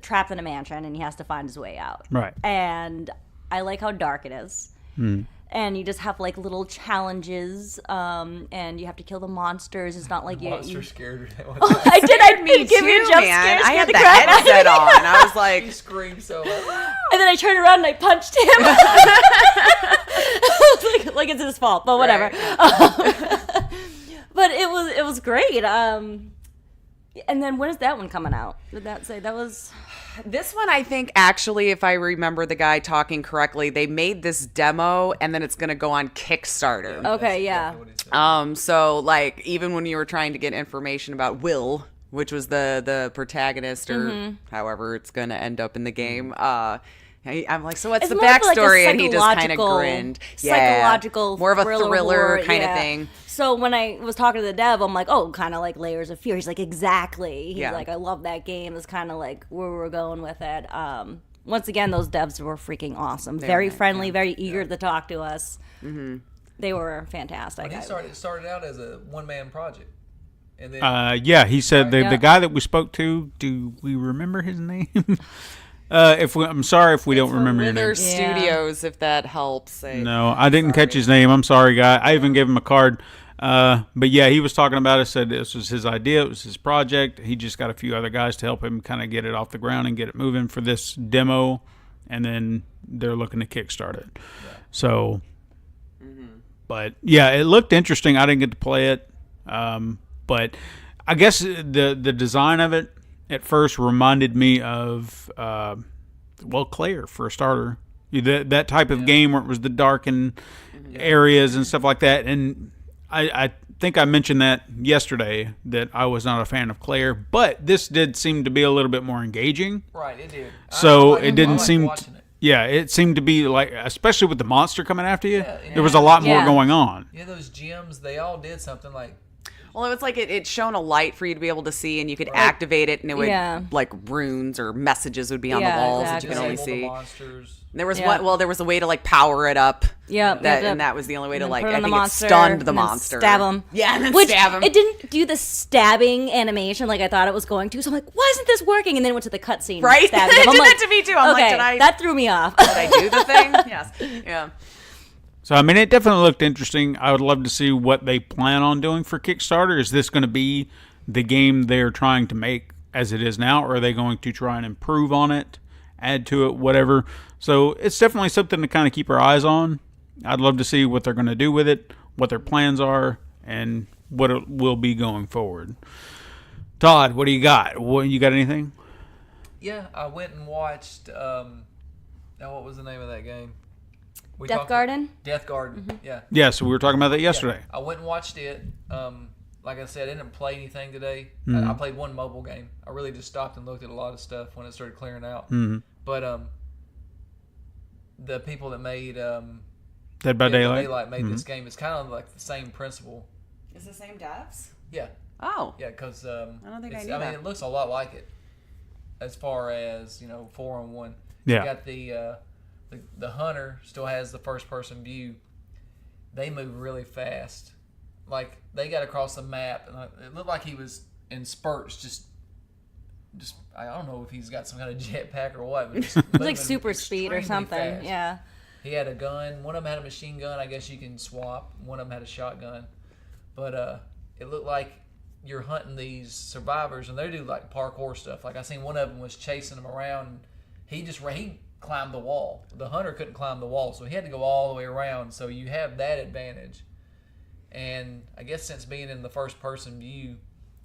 trapped in a mansion and he has to find his way out. Right. And I like how dark it is. And you just have like little challenges, and you have to kill the monsters. It's not like Monster scared her. I did give you a jump scare. I had the crap out of headset me. on. I was like, He screamed so loud. And then I turned around and I punched him. like it's his fault, but whatever. Right. But it was great. And then when is that one coming out? Did that say that was? this one, I think, actually, if I remember the guy talking correctly, they made this demo and then it's going to go on Kickstarter. Okay, yeah. So, like, even when you were trying to get information about Will, which was the protagonist, or however it's going to end up in the game, I'm like, so what's It's the more of like a backstory? And he just kind of psychological- grinned. psychological more of a thriller thriller horror, kind of yeah. thing. So when I was talking to the dev, I'm like, oh, kind of like Layers of Fear. He's like, exactly. He's Yeah. like, I love that game. It's kind of like where we're going with it. Once again, those devs were freaking awesome. Very friendly, very eager to talk to us. Mm-hmm. They were fantastic. When it started out as a one-man project. And then Yeah, he said the Yeah. guy that we spoke to. Do we remember his name? I'm sorry if we don't remember your name. Wither Studios, if that helps. No, I didn't catch his name. I'm sorry, guy. I even gave him a card. But yeah, he was talking about it. Said this was his idea. It was his project. He just got a few other guys to help him kind of get it off the ground and get it moving for this demo. And then they're looking to kickstart it. Yeah. So, but yeah, it looked interesting. I didn't get to play it. But I guess the design of it at first reminded me of, Claire for a starter. That type of game where it was the darkened areas and stuff like that. And I think I mentioned that yesterday that I was not a fan of Claire, but this did seem to be a little bit more engaging. Right, it did. So I it didn't seem. watching it. Yeah, it seemed to be like, especially with the monster coming after you, Yeah, there was a lot more Yeah. going on. Yeah, those gems, they all did something like. Well, it was like it shone a light for you to be able to see, and you could activate it, and it would like runes or messages would be on the Yeah, walls that exactly. you could only disable the see. monsters. There was Yeah. there was a way to like power it up. Yeah, and that was the only way to like. Put it I on the think it monster, stunned the and then monster. Stab him. Yeah, and then Which, stab him. It didn't do the stabbing animation like I thought it was going to. So I'm like, why isn't this working? And then it went to the cutscene. Right? Stabbing It him. I'm did like, that to me too. I'm like, okay, did I- that threw me off. Did I do the thing? Yes. Yeah. So, I mean, it definitely looked interesting. I would love to see what they plan on doing for Kickstarter. Is this going to be the game they're trying to make as it is now, or are they going to try and improve on it, add to it, whatever? So it's definitely something to kind of keep our eyes on. I'd love to see what they're going to do with it, what their plans are, and what it will be going forward. Todd, what do you got? You got anything? Yeah, I went and watched. What was the name of that game? Deathgarden? Deathgarden, yeah. Yeah, so we were talking about that yesterday. Yeah, I went and watched it. Like I said, I didn't play anything today. I played one mobile game. I really just stopped and looked at a lot of stuff when it started clearing out. But the people that made Dead by Daylight made this game. It's kind of like the same principle. Is the same devs? Yeah. Oh. Yeah, because I don't think I knew mean, that. it looks a lot like it as far as 4-on-1. Yeah. You got the hunter still has the first person view. They move really fast. Like they got across the map, and it looked like he was in spurts. Just I don't know if he's got some kind of jetpack or what. But just It's like super speed or extremely something. fast. Yeah. He had a gun. One of them had a machine gun. I guess you can swap. One of them had a shotgun. But it looked like you're hunting these survivors, and they do like parkour stuff. Like I seen one of them was chasing them around. And he climbed the wall. The hunter couldn't climb the wall, so he had to go all the way around. So you have that advantage. And I guess since being in the first person view,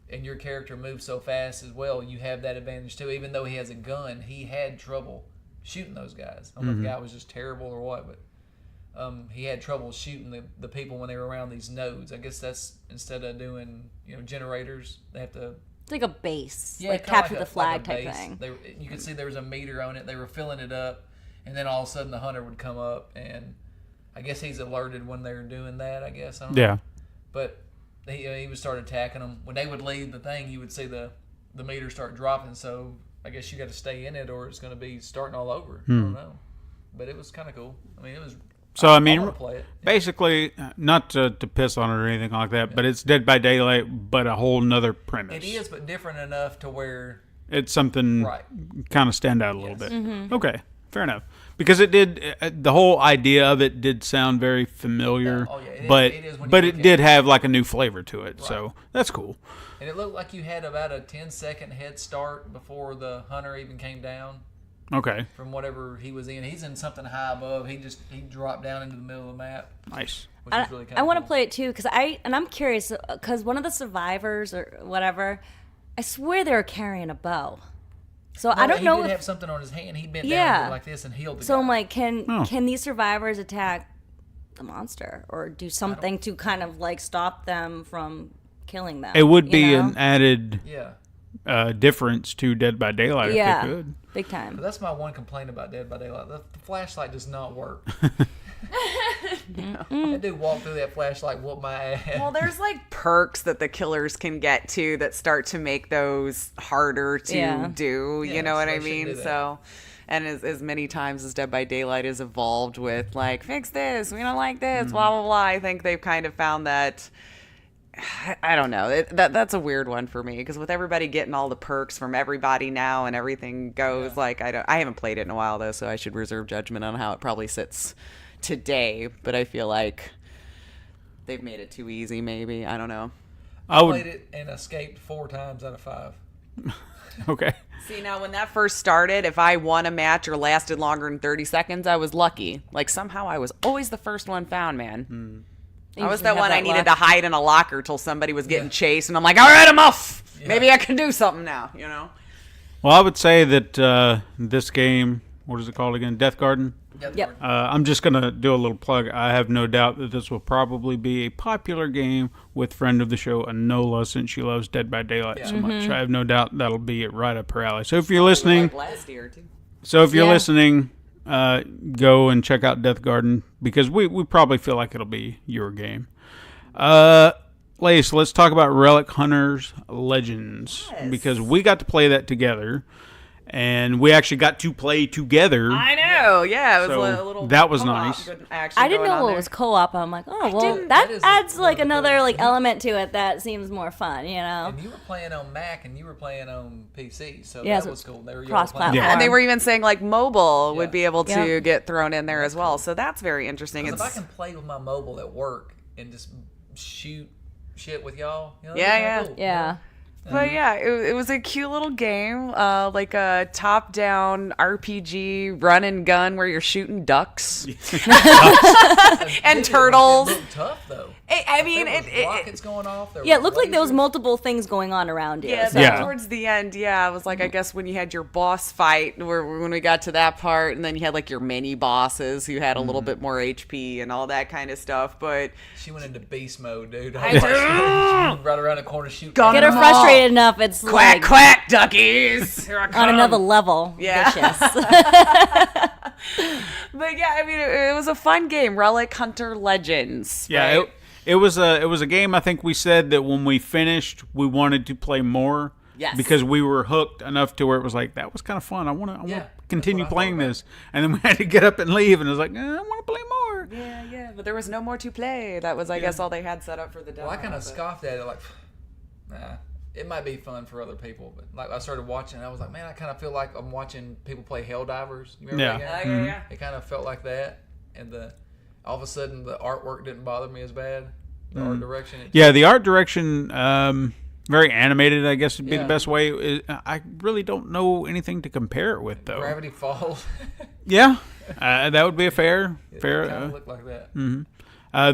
and your character moves so fast as well, you have that advantage too. Even though he has a gun, he had trouble shooting those guys. I don't know if the guy was just terrible or what, but he had trouble shooting the people when they were around these nodes. I guess that's instead of doing generators, they have to. It's like a base, Yeah, like kinda capture the a flag type base. thing. You could see there was a meter on it. They were filling it up, and then all of a sudden the hunter would come up, and I guess he's alerted when they're doing that. I guess I don't know. Yeah. But he would start attacking them. When they would leave the thing, you would see the meter start dropping. So I guess you got to stay in it, or it's going to be starting all over. I don't know. But it was kind of cool. I mean, it was. So I wanna play it. basically, not to piss on it or anything like that, but it's Dead by Daylight, but a whole nother premise. It is, but different enough to where It's something Right. kind of stand out a little bit. Mm-hmm. Okay, fair enough. Because it did, the whole idea of it did sound very familiar, Oh, yeah, but it is when you but look it at did it. have like a new flavor to it. So that's cool. and it looked like you had about a 10-second head start before the hunter even came down Okay, from whatever he was in. He's in something high above. He dropped down into the middle of the map, nice. which is really kind I of want to play it too because I'm curious because one of the survivors or whatever, I swear they were carrying a bow. So I don't know He did if have something on his hand. He bent Yeah. down like this and healed the so. guy. I'm like, Oh. can these survivors attack the monster or do something to kind of like stop them from killing them? It would you be know? an added yeah. Difference to Dead by Daylight Yeah, if they could. big time. But that's my one complaint about Dead by Daylight. The flashlight does not work. I do walk through that flashlight, whoop my ass. Well, there's like perks that the killers can get to that start to make those harder to do. Yeah, You know so what they I shouldn't mean? do that. So, and as many times as Dead by Daylight has evolved with like, fix this, we don't like this, blah, blah, blah. I think they've kind of found that. I don't know. That's a weird one for me because with everybody getting all the perks from everybody now and everything goes like I haven't played it in a while though, so I should reserve judgment on how it probably sits today. But I feel like they've made it too easy. Maybe I don't know. I Played would. it and escaped 4 times out of 5. Okay. See, now when that first started, if I won a match or lasted longer than 30 seconds, I was lucky. Like somehow I was always the first one found, man. I was that one I needed to hide in a locker till somebody was getting chased, and I'm like, all right, I'm off. Maybe I can do something now, you know? Well, I would say that this game, what is it called again? Deathgarden? Yep. I'm just going to do a little plug. I have no doubt that this will probably be a popular game with friend of the show, Anola, since she loves Dead by Daylight so much. I have no doubt that'll be right up her alley. So if you're listening, Like last year, too. listening, go and check out Deathgarden because we probably feel like it'll be your game. Lace, let's talk about Relic Hunters Legends because we got to play that together. And we actually got to play together. I know, yeah. It was So a little that was co-op nice. action I didn't going know on what there. was co-op. I'm like, oh well, didn't- that that is adds one like of the another cool- like element to it that seems more fun, you know. And you were playing on Mac and you were playing on PC, so Yeah, that so was cool. They were cross-platform. Yeah. And they were even saying like mobile Yeah. would be able to Yeah. get thrown in there as well. So that's very interesting. If I It's can play with my mobile at work and just shoot shit with y'all, you know, Yeah, that'd be yeah. kinda cool, Yeah. you know? But yeah, it was a cute little game, like a top-down RPG run and gun where you're shooting ducks and turtles. It looked tough though. I mean, There was rockets going off. Yeah, it looked like there was multiple things going on around you. Yeah, towards the end, it was like, I guess when you had your boss fight, when we got to that part, and then you had like your mini bosses who had a little bit more HP and all that kind of stuff. But she went into beast mode, dude. I did. Right around the corner, shoot. Get her frustrated enough, it's quack, like quack, duckies. on another level. Yeah. Vicious. But yeah, I mean, it was a fun game. Relic Hunter Legends. Yeah, right? it was a game. I think we said that when we finished, we wanted to play more. Yes. Because we were hooked enough to where it was like, that was kind of fun. I want to continue playing this. And then we had to get up and leave, and it was like, I want to play more. Yeah, but there was no more to play. That was, I guess, all they had set up for the demo. Well, I kind of scoffed at it, like, nah, it might be fun for other people, but like I started watching, and I was like, man, I kind of feel like I'm watching people play Helldivers. You remember that game? Yeah. It kind of felt like that, and all of a sudden the artwork didn't bother me as bad. The art direction. Yeah, the art direction, very animated, I guess would be the best way. I really don't know anything to compare it with, though. Gravity Falls. Yeah, that would be a fair. It kind of looked like that.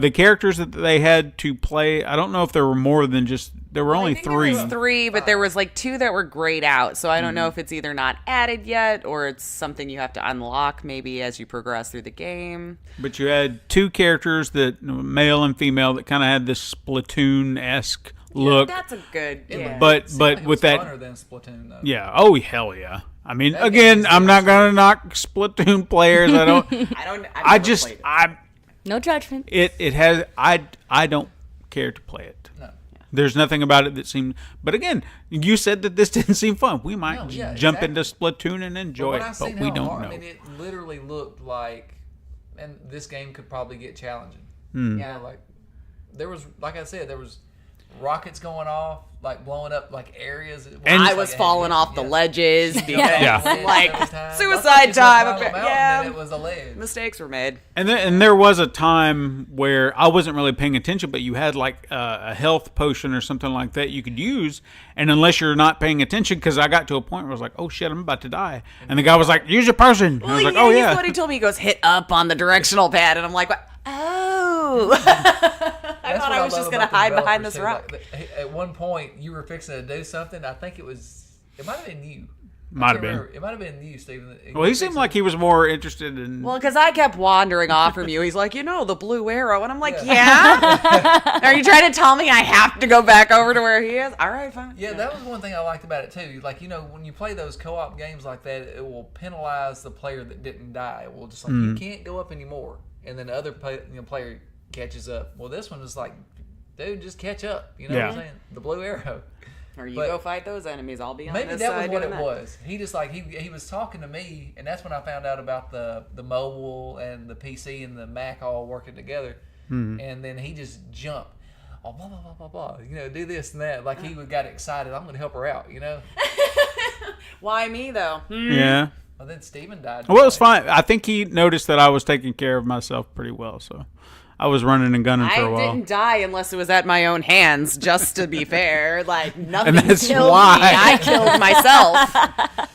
The characters that they had to play, I don't know if there were more than just. There were only three. There was three, but there was like two that were grayed out. So I don't know if it's either not added yet or it's something you have to unlock maybe as you progress through the game. But you had two characters that male and female that kind of had this Splatoon-esque look. That's a good. Yeah. But It with was that, funner than Splatoon, though. yeah. Oh hell yeah! I mean, That again, game is I'm not gonna knock Splatoon players. I don't. I just played it. I No judgment. it has I don't care to play it. No. There's nothing about it that seemed. But again, you said that this didn't seem fun. We might No, yeah, jump exactly. into Splatoon and enjoy When it, I but seen we how don't hard, know. I mean, it literally looked like, and this game could probably get challenging. Yeah. Like there was, like I said, there was rockets going off, like blowing up like areas. And- I was falling off the ledges because Yeah. like Suicide suicide time. Yeah, Yeah, it was a ledge. mistakes were made. And there was a time where I wasn't really paying attention, but you had like a health potion or something like that you could use, and unless you're not paying attention, because I got to a point where I was like, oh shit, I'm about to die, and the guy was like, use your potion. And I was like, oh he's yeah. what he told me. He goes, hit up on the directional pad, and I'm like, what? Oh. I thought I was just gonna hide behind this rock. At one point, you were fixing to do something. I think it might have been you. Might have been. Remember. It might have been you, Stephen. Well, he seemed like he was more interested in. Well, because I kept wandering off from you. He's like, the blue arrow. And I'm like, yeah? Are you trying to tell me I have to go back over to where he is? All right, fine. Yeah, that was one thing I liked about it, too. Like, when you play those co-op games like that, it will penalize the player that didn't die. It will just like, you can't go up anymore. And then the other player catches up. Well, this one is like, dude, just catch up. You know what I'm saying? The blue arrow. Or you But go fight those enemies. I'll be on maybe this that side was what doing it that. was. He just like he was talking to me, and that's when I found out about the mobile and the PC and the Mac all working together. And then he just jumped, blah blah blah blah blah. Do this and that. Like he got excited. I'm gonna help her out. Why me, though? Yeah. Well, then Steven died. Well, it was fine. I think he noticed that I was taking care of myself pretty well, so I was running and gunning for a I while. didn't die unless it was at my own hands, just to be fair. Like, nothing that's killed why. me. I killed myself.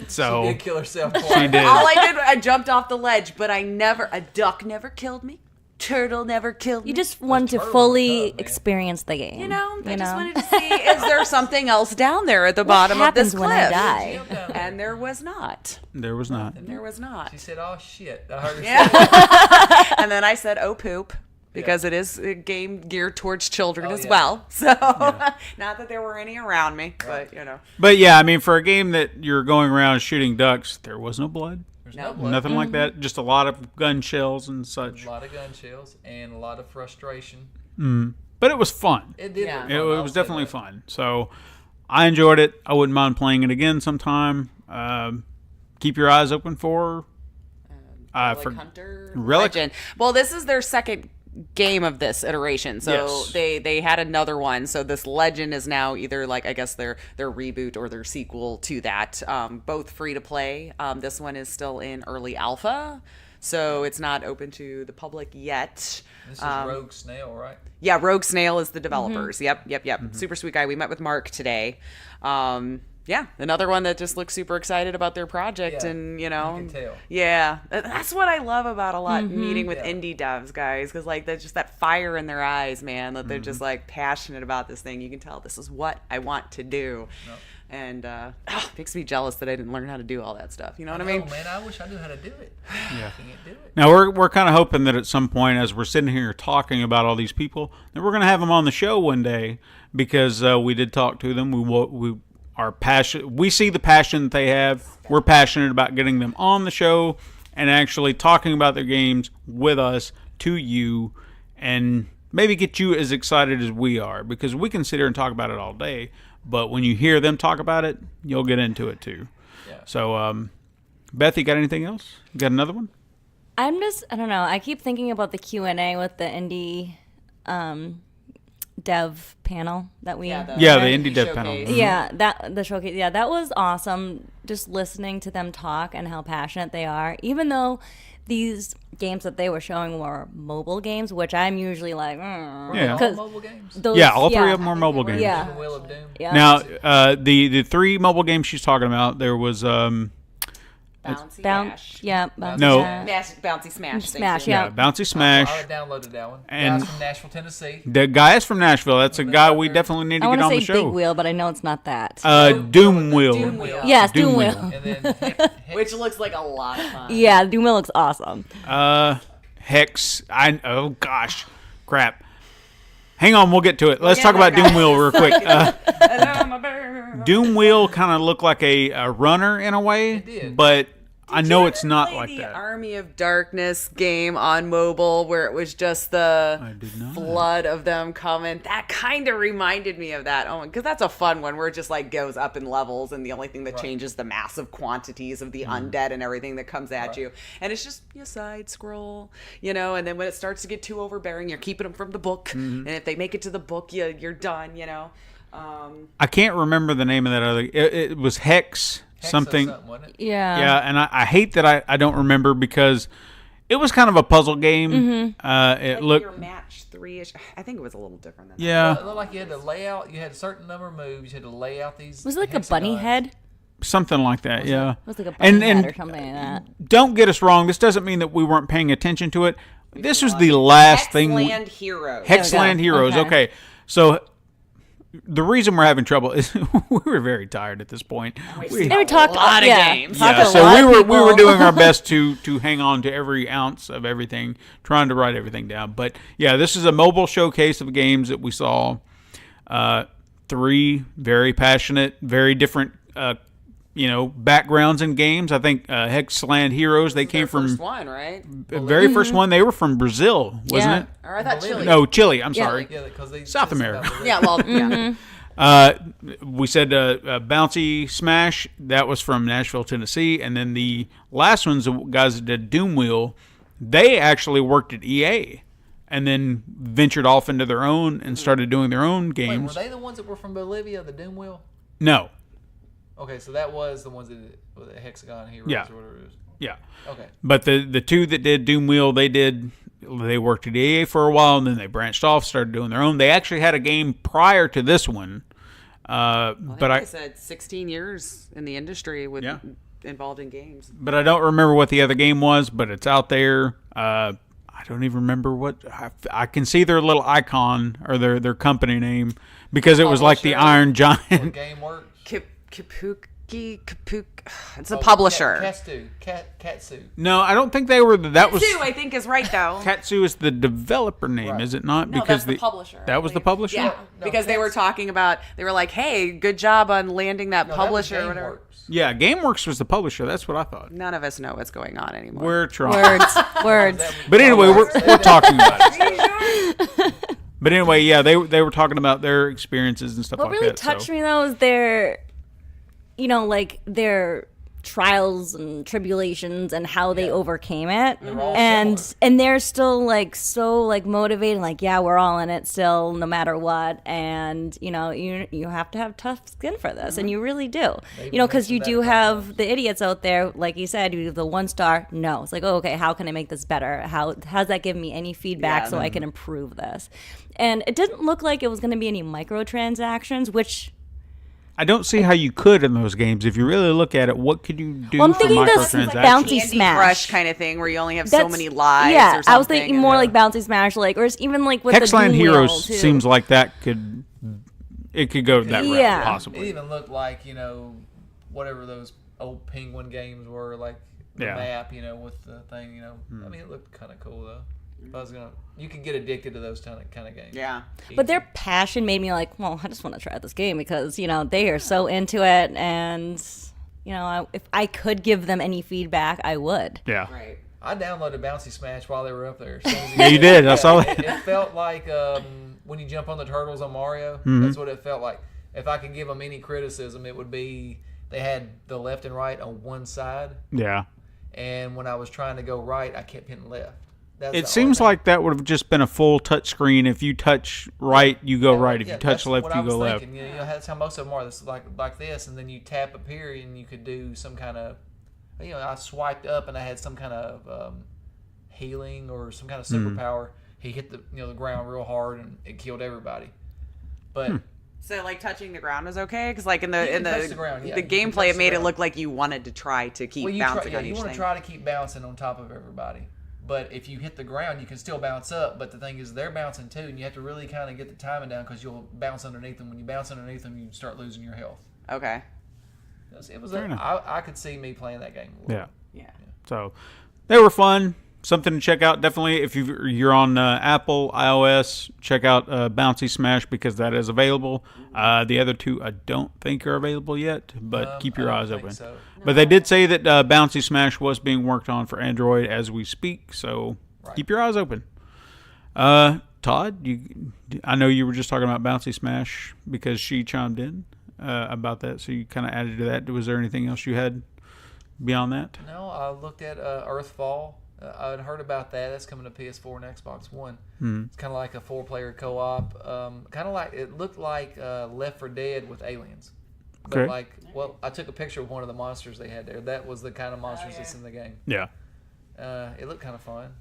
So She did kill herself. she did. All I did, I jumped off the ledge, but a duck never killed me. Turtle never killed me. You just wanted to turtles fully are tough, man. experience the game. I just wanted to see, is there something else down there at the bottom of this happens cliff? when I die? And there was not. There was not. There was not. She said, "Oh shit!" I heard her say Yeah. And then I said, oh, poop. Because it is a game geared towards children as yeah. well. So, not that there were any around me, but, But yeah, I mean, for a game that you're going around shooting ducks, there was no blood. There's No. no blood. Nothing like that. Just a lot of gun shells and There's such. a lot of gun shells and a lot of frustration. But it was fun. It did. Yeah. look It, fun, I'll was say definitely that. fun. So I enjoyed it. I wouldn't mind playing it again sometime. Keep your eyes open for Relic Hunter Relic? Legend. Well, this is their second game of this iteration, so Yes. they had another one. So this Legend is now either like, I guess their reboot or their sequel to that. Both free to play. This one is still in early alpha. so it's not open to the public yet. This is Rogue Snail, right? Yeah, Rogue Snail is the developers. Yep. Super sweet guy. We met with Mark today. Yeah, another one that just looks super excited about their project, and you can tell. Yeah, that's what I love about a lot meeting with indie devs, guys, because like there's just that fire in their eyes, man, that they're just like passionate about this thing. You can tell this is what I want to do. Yep. And makes me jealous that I didn't learn how to do all that stuff. You know what I mean? Oh man, I wish I knew how to do it. Yeah. I can't do it. Now we're kind of hoping that at some point, as we're sitting here talking about all these people, that we're going to have them on the show one day, because we did talk to them. We are passionate. We see the passion that they have. We're passionate about getting them on the show and actually talking about their games with us to you, and maybe get you as excited as we are, because we can sit here and talk about it all day. But when you hear them talk about it, you'll get into it too. Yeah. So, Beth, you got anything else? You got another one? I don't know. I keep thinking about the Q&A with the indie dev panel that we the indie dev panel. Mm-hmm. Yeah, the showcase. Yeah, that was awesome. Just listening to them talk and how passionate they are, even though these games that they were showing were mobile games, which I'm usually like, all mobile games. All three of them are mobile games. Yeah. Wheel of Doom. Yeah. Now, the three mobile games she's talking about, there was Bouncy Smash. Yeah, Bouncy No. Smash. Bouncy Smash. Smash, Thank you. yeah. Bouncy Smash. I downloaded that one. And Guys from Nashville, Tennessee. The guy is from Nashville. That's a guy we definitely need to I get want on to the say show. Big Wheel, but I know it's not that. Doomwheel. Doomwheel. Yes, Doomwheel. Doomwheel. And then Which looks like a lot of fun. Yeah, Doomwheel looks awesome. Hex. Oh gosh, crap. Hang on, we'll get to it. Let's talk about Doomwheel real quick. Doomwheel kind of looked like a runner in a way, It did. but I know it's not Play like the that. Army of Darkness game on mobile where it was just the I did not. flood of them coming. That kind of reminded me of that. Oh, because that's a fun one where it just like goes up in levels, and the only thing that changes the massive quantities of the undead and everything that comes at you. And it's just you side scroll, and then when it starts to get too overbearing, you're keeping them from the book. And if they make it to the book, you're done. I can't remember the name of that other. It was Hex something. wasn't it? Yeah. Yeah, and I hate that I don't remember, because it was kind of a puzzle game. It looked. Your match 3-ish. I think it was a little different than that. Yeah, It looked like you had to lay out. You had a certain number of moves. You had to lay out these. Was it like a bunny hexagons. head? something like that. Yeah. It was like a bunny and head or something like that. Don't get us wrong. This doesn't mean that we weren't paying attention to it. This was the last thing. Hexland Heroes. Hexland Heroes. Okay. Okay. So the reason we're having trouble is we were very tired at this point. And we talked a lot of yeah, games. talked Yeah, to a so lot we of were people. doing our best to hang on to every ounce of everything, trying to write everything down. But yeah, this is a mobile showcase of games that we saw. Three very passionate, very different, backgrounds in games. I think Hexland Heroes. They came from first one, right? the very first one. They were from Brazil, wasn't Yeah. it? Or I thought Chile. No, Chile. I'm sorry. Yeah, because they South just America. about Yeah, well, yeah. We said Bouncy Smash, that was from Nashville, Tennessee. And then the last ones, the guys that did Doomwheel, they actually worked at EA and then ventured off into their own and started doing their own Wait, games. were they the ones that were from Bolivia, the Doomwheel? No. Okay, so that was the ones that were the Hexagon Heroes Yeah. or whatever it is. Yeah. Okay. But the two that did Doomwheel, they worked at EA for a while, and then they branched off, started doing their own. They actually had a game prior to this one. But I said 16 years in the industry with involved in games. But I don't remember what the other game was, but it's out there. I don't even remember what. I can see their little icon or their company name because it was like the Iron Giant. Game Works. Kapuk. It's a publisher. Katsu. No, I don't think they were. That was Katsu, I think, is right, though. Katsu is the developer name, Right. is it not? No, that's the publisher. That was the publisher. Yeah, No, because they were Katsu. talking about, they were like, hey, good job on landing that No, publisher that or was whatever. GameWorks. Yeah, GameWorks was the publisher. That's what I thought. None of us know what's going on anymore. We're trying. Words. But anyway, we're talking about it. But anyway, yeah, they were talking about their experiences and stuff What like really that. touched so. me though is their trials and tribulations and how they overcame it, all and similar. and they're still like so like motivated, like yeah, we're all in it still no matter what, and you know you have to have tough skin for this, and you really do, you know, because you do have the idiots out there, like you said, you do the 1-star, no, it's like, oh, okay, how can I make this better, how's that giving me any feedback so I can improve this, and it didn't look like it was going to be any microtransactions, which I don't see how you could in those games. If you really look at it, what could you do I'm for thinking this microtransactions? Bouncy Candy Smash Crush kind of thing where you only have so many lives. Yeah, or something, I was thinking more and- like Bouncy Smash, like, or even like with Hexland the Doomwheel, Heroes too. seems like that could go that route, Yeah. It possibly. even looked like, you know, whatever those old Penguin games were, like the Yeah. map, you know, with the thing, you know. I mean, it looked kind of cool though. If I was gonna, you can get addicted to those kind of games. Yeah. But their passion made me like, well, I just want to try this game because, you know, they are so into it, and, you know, if I could give them any feedback, I would. Yeah. Right. I downloaded Bouncy Smash while they were up there. As soon as Yeah, you did. I saw that. It felt like when you jump on the turtles on Mario. Mm-hmm. That's what it felt like. If I could give them any criticism, it would be they had the left and right on one side, Yeah. and when I was trying to go right, I kept hitting left. That's the It only seems thing. like that would have just been a full touch screen. If you touch right, you go right. If Yeah, you touch that's left, what you I was go left. thinking. You know, that's how most of them are. This is like this, and then you tap up here, and you could do some kind of, you know, I swiped up, and I had some kind of healing or some kind of superpower. He hit the ground real hard, and it killed everybody. But So like touching the ground is okay because like in You the can touch the ground, yeah. the You can gameplay touch it the made it ground. look like you wanted to try to keep bouncing on you each want thing. to try to keep bouncing on top of everybody. But if you hit the ground, you can still bounce up. But the thing is, they're bouncing too, and you have to really kind of get the timing down because you'll bounce underneath them. When you bounce underneath them, you start losing your health. Okay. It was. Fair enough. I could see me playing that game. A little Yeah. bit. Yeah. So they were fun. Something to check out. Definitely, if you're on Apple, iOS, check out Bouncy Smash because that is available. The other two I don't think are available yet, but keep your I don't eyes think open. so. But they did say that Bouncy Smash was being worked on for Android as we speak, so keep your eyes open. Todd, I know you were just talking about Bouncy Smash because she chimed in about that, so you kind of added to that. Was there anything else you had beyond that? No, I looked at Earthfall. I'd heard about that. That's coming to PS4 and Xbox One. It's kind of like a 4-player co-op. Kind of like it looked like Left 4 Dead with aliens. But Okay. I took a picture of one of the monsters they had there. That was the kind of monsters that's in the game. Yeah. It looked kind of fun.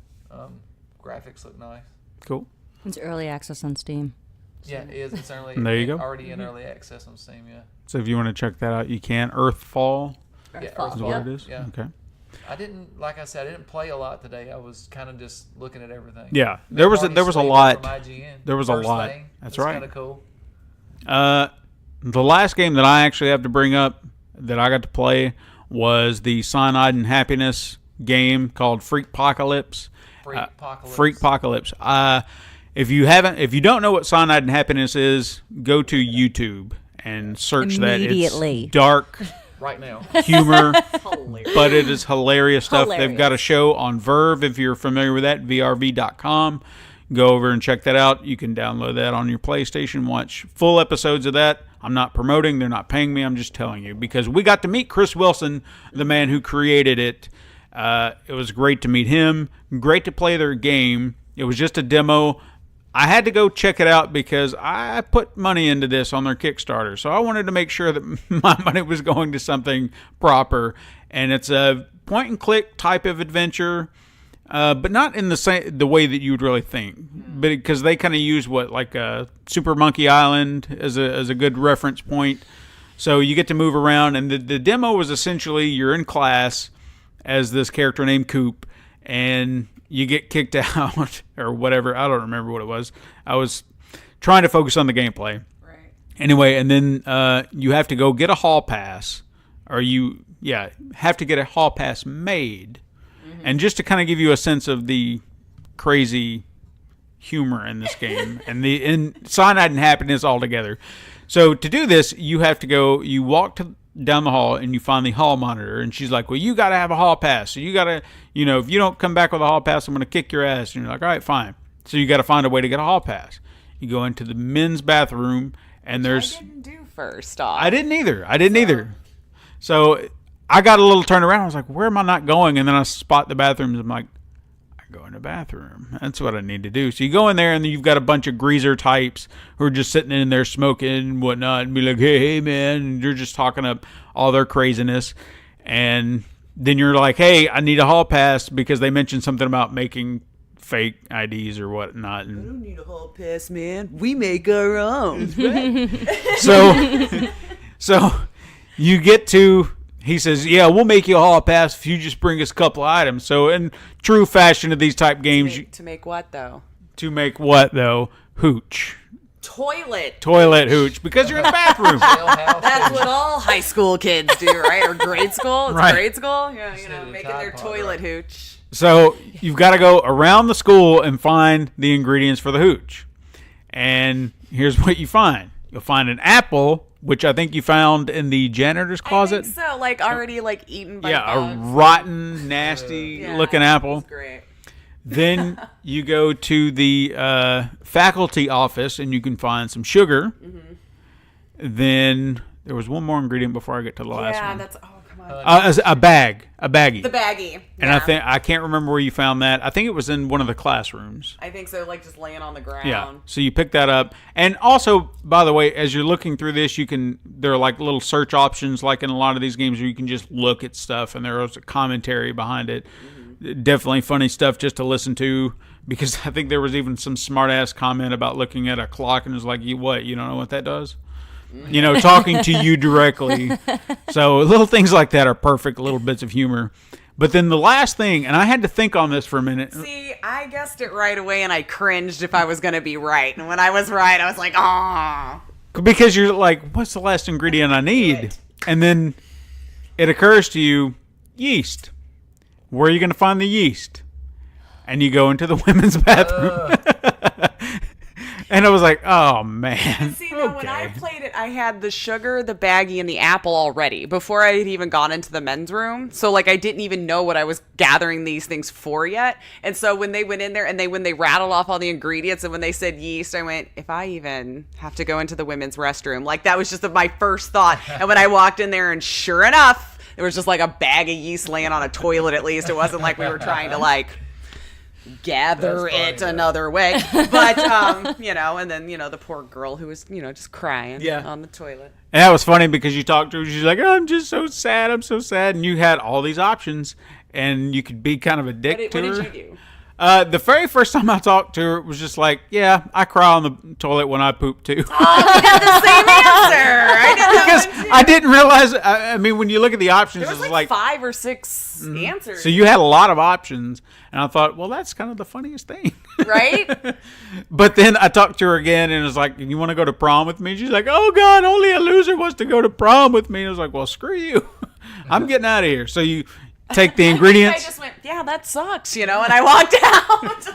Graphics look nice. Cool. It's early access on Steam. Yeah, it is. It's There you go. already in early access on Steam. Yeah. So if you want to check that out, you can. Earthfall Yeah, Earthfall. is what it is? Yeah. Okay. I didn't, like I said, I didn't play a lot today. I was kind of just looking at everything. Yeah. There was a Barney lot. Slade from IGN. There was a First lot. thing. That's right. kind of cool. The last game that I actually have to bring up that I got to play was the Cyanide and Happiness game called Freakpocalypse. Freakpocalypse. If you don't know what Cyanide and Happiness is, go to YouTube and search that. Immediately. It's dark Right now. humor, but it is hilarious stuff. Hilarious. They've got a show on Verve, if you're familiar with that, vrv.com. Go over and check that out. You can download that on your PlayStation, watch full episodes of that. I'm not promoting. They're not paying me. I'm just telling you because we got to meet Chris Wilson, the man who created it. It was great to meet him. Great to play their game. It was just a demo. I had to go check it out because I put money into this on their Kickstarter. So I wanted to make sure that my money was going to something proper. And it's a point-and-click type of adventure, but not in the way that you would really think. But because they kind of use Super Monkey Island as a good reference point. So you get to move around. And the demo was essentially you're in class as this character named Coop, and you get kicked out or whatever. I don't remember what it was. I was trying to focus on the gameplay. Right. Anyway, and then you have to go get a hall pass, or have to get a hall pass made. Mm-hmm. And just to kind of give you a sense of the crazy humor in this game and in Cyanide and Happiness altogether. So to do this, you have to go. You walk down the hall and you find the hall monitor, and she's like, well, you got to have a hall pass. So you got to, if you don't come back with a hall pass, I'm going to kick your ass. And you're like, all right, fine. So you got to find a way to get a hall pass. You go into the men's bathroom, and I didn't do first off. I didn't either. So I got a little turned around. I was like, where am I not going? And then I spot the bathrooms. I'm like, I go in the bathroom. That's what I need to do. So you go in there, and then you've got a bunch of greaser types who are just sitting in there smoking and whatnot, and be like, hey, man. And you're just talking up all their craziness. And then you're like, hey, I need a hall pass because they mentioned something about making fake IDs or whatnot. And I don't need a hall pass, man. We make our own. So you get to, he says, yeah, we'll make you a hall pass if you just bring us a couple of items. So in true fashion of these type games. To make what, though? To make what, though? Hooch. Toilet hooch, because you're in the bathroom. That's what all high school kids do, right? Or grade school? It's right. Grade school? Yeah, making their toilet hooch. So you've got to go around the school and find the ingredients for the hooch. And here's what you find. You'll find an apple, which I think you found in the janitor's closet. I think so, already eaten by a bugs. rotten, nasty looking apple. That's great. Then you go to the faculty office and you can find some sugar. Mm-hmm. Then there was one more ingredient before I get to the last one. Yeah, that's come on. A baggie. The baggie. And I can't remember where you found that. I think it was in one of the classrooms. I think so, just laying on the ground. Yeah. So you pick that up. And also, by the way, as you're looking through this, there are little search options like in a lot of these games where you can just look at stuff and there is a commentary behind it. Mm-hmm. Definitely funny stuff just to listen to, because I think there was even some smart ass comment about looking at a clock and it was like, you don't know what that does? Talking to you directly. So little things like that are perfect, little bits of humor. But then the last thing, and I had to think on this for a minute. See, I guessed it right away and I cringed if I was going to be right. And when I was right, I was like, ah. Because you're like, what's the last ingredient I need? And then it occurs to you, yeast. Where are you going to find the yeast? And you go into the women's bathroom. And I was like, oh, man. See, now, when I played it, I had the sugar, the baggie, and the apple already before I had even gone into the men's room. So, I didn't even know what I was gathering these things for yet. And so when they went in there and when they rattled off all the ingredients and when they said yeast, I went, if I even have to go into the women's restroom. That was just my first thought. And when I walked in there, and sure enough, there was just a bag of yeast laying on a toilet at least. It wasn't like we were trying to gather it another way. But, and then, the poor girl who was, just crying on the toilet. And that was funny because you talked to her. She's like, oh, I'm just so sad. I'm so sad. And you had all these options and you could be kind of a dick to her. What did you do? The very first time I talked to her, it was just like, yeah, I cry on the toilet when I poop too. Oh, you got the same answer. I did that because I didn't realize. I mean, when you look at the options, there was like 5 or 6 answers. So you had a lot of options, and I thought, well, that's kind of the funniest thing, right? But then I talked to her again, and it was like, you want to go to prom with me? She's like, oh God, only a loser wants to go to prom with me. And I was like, well, screw you, I'm getting out of here. So you take the ingredients. I just went, yeah, that sucks, and I walked out.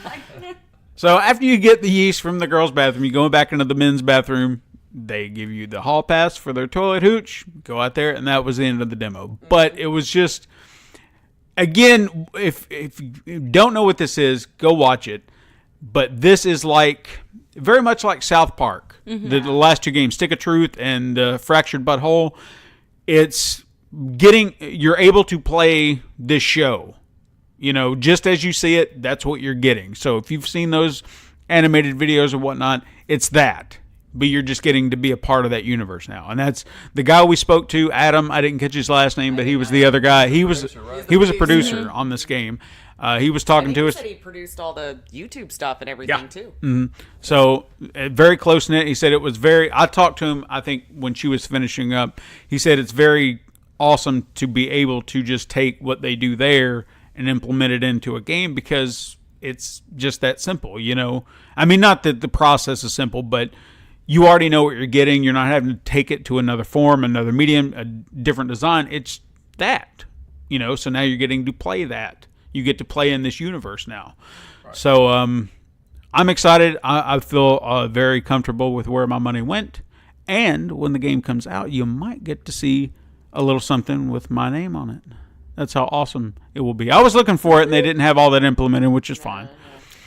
So after you get the yeast from the girls' bathroom, you go back into the men's bathroom. They give you the hall pass for their toilet hooch. Go out there, and that was the end of the demo. But it was just, again, if you don't know what this is, go watch it. But this is very much like South Park. Mm-hmm. The last 2 games, Stick of Truth and Fractured Butthole. It's you're able to play this show, just as you see it, that's what you're getting. So if you've seen those animated videos or whatnot, it's that, but you're just getting to be a part of that universe now. And that's the guy we spoke to, Adam. I didn't catch his last name, but he was the other guy. He was a producer on this game. He was talking to us. He said he produced all the YouTube stuff and everything too. Mm-hmm. So very close knit. He said it was I talked to him, I think when she was finishing up, he said it's very awesome to be able to just take what they do there and implement it into a game because it's just that simple, I mean, not that the process is simple, but you already know what you're getting. You're not having to take it to another form, another medium, a different design. It's that, so now you're getting to play that. You get to play in this universe now. Right. So I'm excited. I feel very comfortable with where my money went. And when the game comes out, you might get to see a little something with my name on it. That's how awesome it will be. I was looking for it, and they didn't have all that implemented, which is fine.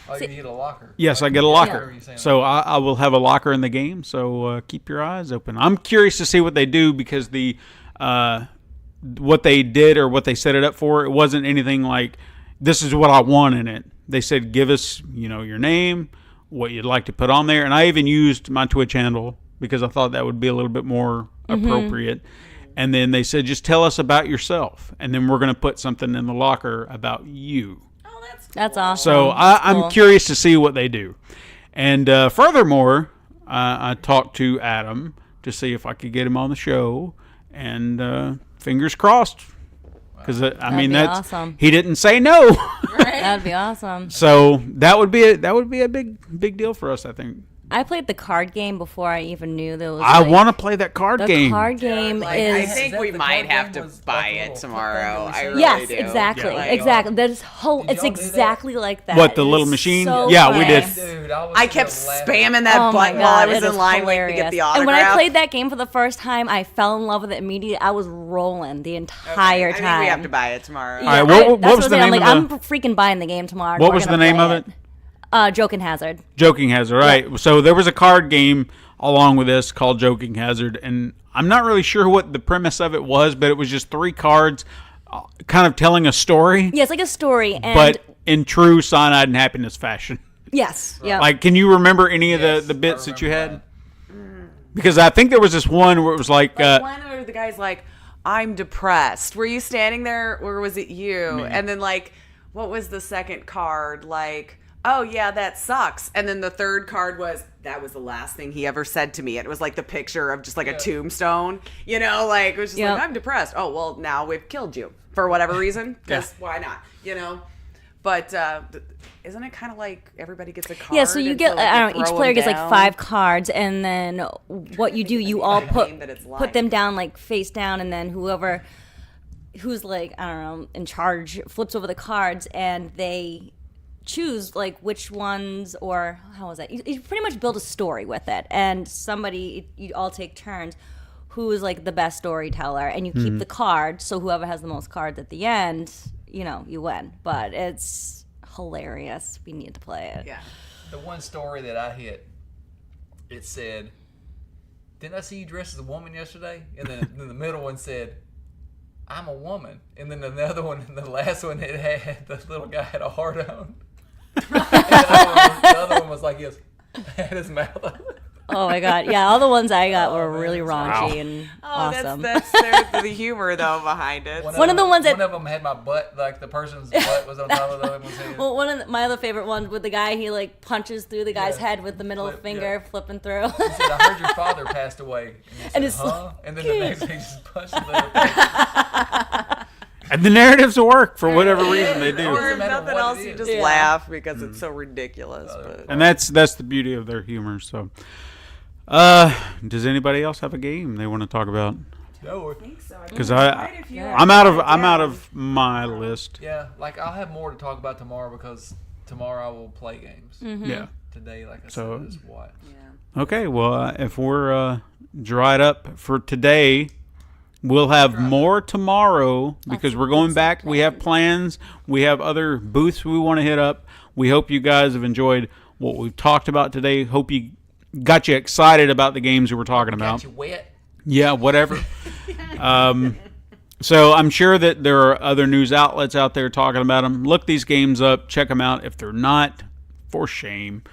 Oh, you get a locker. Yes, I get a locker. Yeah. So I will have a locker in the game, so keep your eyes open. I'm curious to see what they do because the what they did or what they set it up for. It wasn't anything like, this is what I want in it. They said, give us, your name, what you'd like to put on there. And I even used my Twitch handle because I thought that would be a little bit more appropriate. And then they said, just tell us about yourself. And then we're going to put something in the locker about you. Oh, that's cool. That's awesome. So I'm cool. curious to see what they do. And furthermore, I talked to Adam to see if I could get him on the show. And fingers crossed. Because, that's awesome. He didn't say no. That'd be awesome. So that would be a big deal for us, I think. I played the card game before I even knew there was. I want to play that card game. The card game I is. think we might have to buy it tomorrow. I really Yes, do. exactly, Yeah. exactly. That is it's do exactly like that. What, the It little is machine? so Yeah, we fun. did. Dude, I kept spamming that Oh my button while I God, was it in line waiting to get the autograph. And when I played that game for the first time, I fell in love with it immediately. I was rolling the entire I time. think we have to buy it tomorrow. All right, what that's was the I'm name like, of I'm freaking buying the game tomorrow. What We're was the gonna name play of it? Joking Hazard. Joking Hazard, right. So there was a card game along with this called Joking Hazard, and I'm not really sure what the premise of it was, but it was just 3 cards kind of telling a story. Yeah, it's like a story. And But in true Cyanide and Happiness fashion. yes, yeah. Like, can you remember any of the bits that you had? Because I think there was this one where it was like... one where the guy's like, I'm depressed. Were you standing there, or was it you? And then, like, what was the second card? Like, oh, yeah, that sucks. And then the third card was, that was the last thing he ever said to me. It was like the picture of just like a tombstone, like, it was just like, I'm depressed. Oh, well, now we've killed you for whatever reason. Because why not, But isn't it kind of like everybody gets a card? Yeah, so you get, I don't know, each player gets like 5 cards, and then what you do, you all put them down, like face down, and then who's like, I don't know, in charge flips over the cards, and they choose like which ones, or how was that? You pretty much build a story with it, and you all take turns who is like the best storyteller, and you keep the card, so whoever has the most cards at the end, you win. But it's hilarious. We need to play it. Yeah. The one story that I hit, it said, didn't I see you dressed as a woman yesterday? And then the middle one said, I'm a woman. And then another one, the last one, it had the little guy had a heart on. And the other one was like, yes, had his mouth on. Oh my God. Yeah, all the ones I got were really raunchy and awesome. That's the humor, though, behind it. One of them had my butt, like the person's butt was on top of the other one's head. Well, my other favorite ones with the guy, he like punches through the guy's head with the middle finger flipping through. He said, I heard your father passed away. And he said, huh? And then the next thing he just punched the other person. And the narratives work for whatever reason they do. Or if nothing else, you just laugh because it's so ridiculous. But. And that's the beauty of their humor. So, does anybody else have a game they want to talk about? No. I think so. Because I'm out of my list. Yeah, like I'll have more to talk about tomorrow because tomorrow I will play games. Yeah. Today, like I said, is what. Yeah. Okay. Well, if we're dried up for today, we'll have more tomorrow because we're going back. We have plans. We have other booths we want to hit up. We hope you guys have enjoyed what we've talked about today. Hope you got you excited about the games we were talking about. Got you wet. Yeah, whatever. So I'm sure that there are other news outlets out there talking about them. Look these games up. Check them out. If they're not, for shame.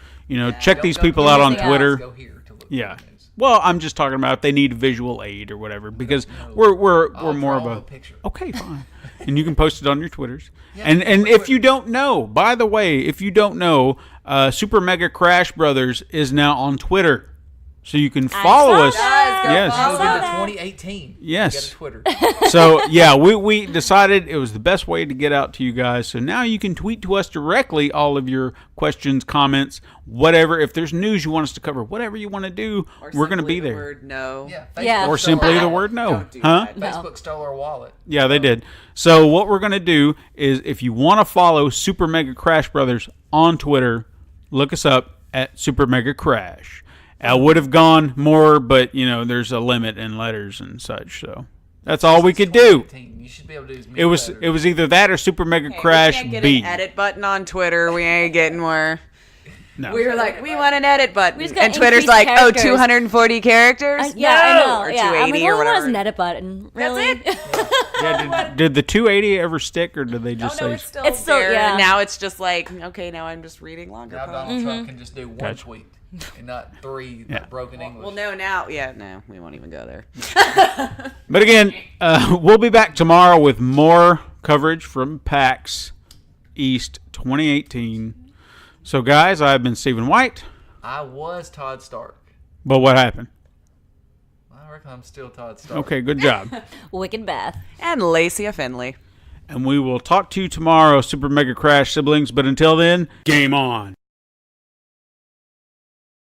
Check these people out on Twitter. Go here to look Yeah. for the news. Well, I'm just talking about if they need visual aid or whatever, because we're I'll more draw of a picture. Okay, fine. And you can post it on your Twitters. And if you don't know, by the way, if you don't know, Super Mega Crash Brothers is now on Twitter. So you can follow us. Yes. Moving to 2018. Yes. You got a Twitter. So, yeah, we decided it was the best way to get out to you guys. So now you can tweet to us directly all of your questions, comments, whatever. If there's news you want us to cover, whatever you want to do, we're going to be there. Word no. Yeah. Yeah. Or simply the word no. Don't do Huh? that. Facebook stole our wallet. Yeah, they did. So what we're going to do is if you want to follow Super Mega Crash Brothers on Twitter, look us up at Super Mega Crash. I would have gone more, but, there's a limit in letters and such, so that's all we could do. You should be able to do It was either that or Super Mega Crash we can't get B. an edit button on Twitter. We ain't getting where. No. We were like, we want an edit button. We just got And Twitter's increased like, characters. 240 characters? Yeah, I know. Or Yeah, 280 I'm like, or well, whatever. was an edit button. Really? That's it? Yeah, did the 280 ever stick, or did they just Oh, no, say? it's still It's still- there. yeah. And now it's just like, okay, now I'm just reading longer. Now posts. Donald Trump can just do one Gotcha. tweet and not three Yeah. broken English. Well, no, now, no, we won't even go there. But again, we'll be back tomorrow with more coverage from PAX East 2018. So, guys, I've been Stephen White. I was Todd Stark. But what happened? I reckon I'm still Todd Stark. Okay, good job. Wicked Beth. And Laceya Finley. And we will talk to you tomorrow, Super Mega Crash siblings. But until then, game on.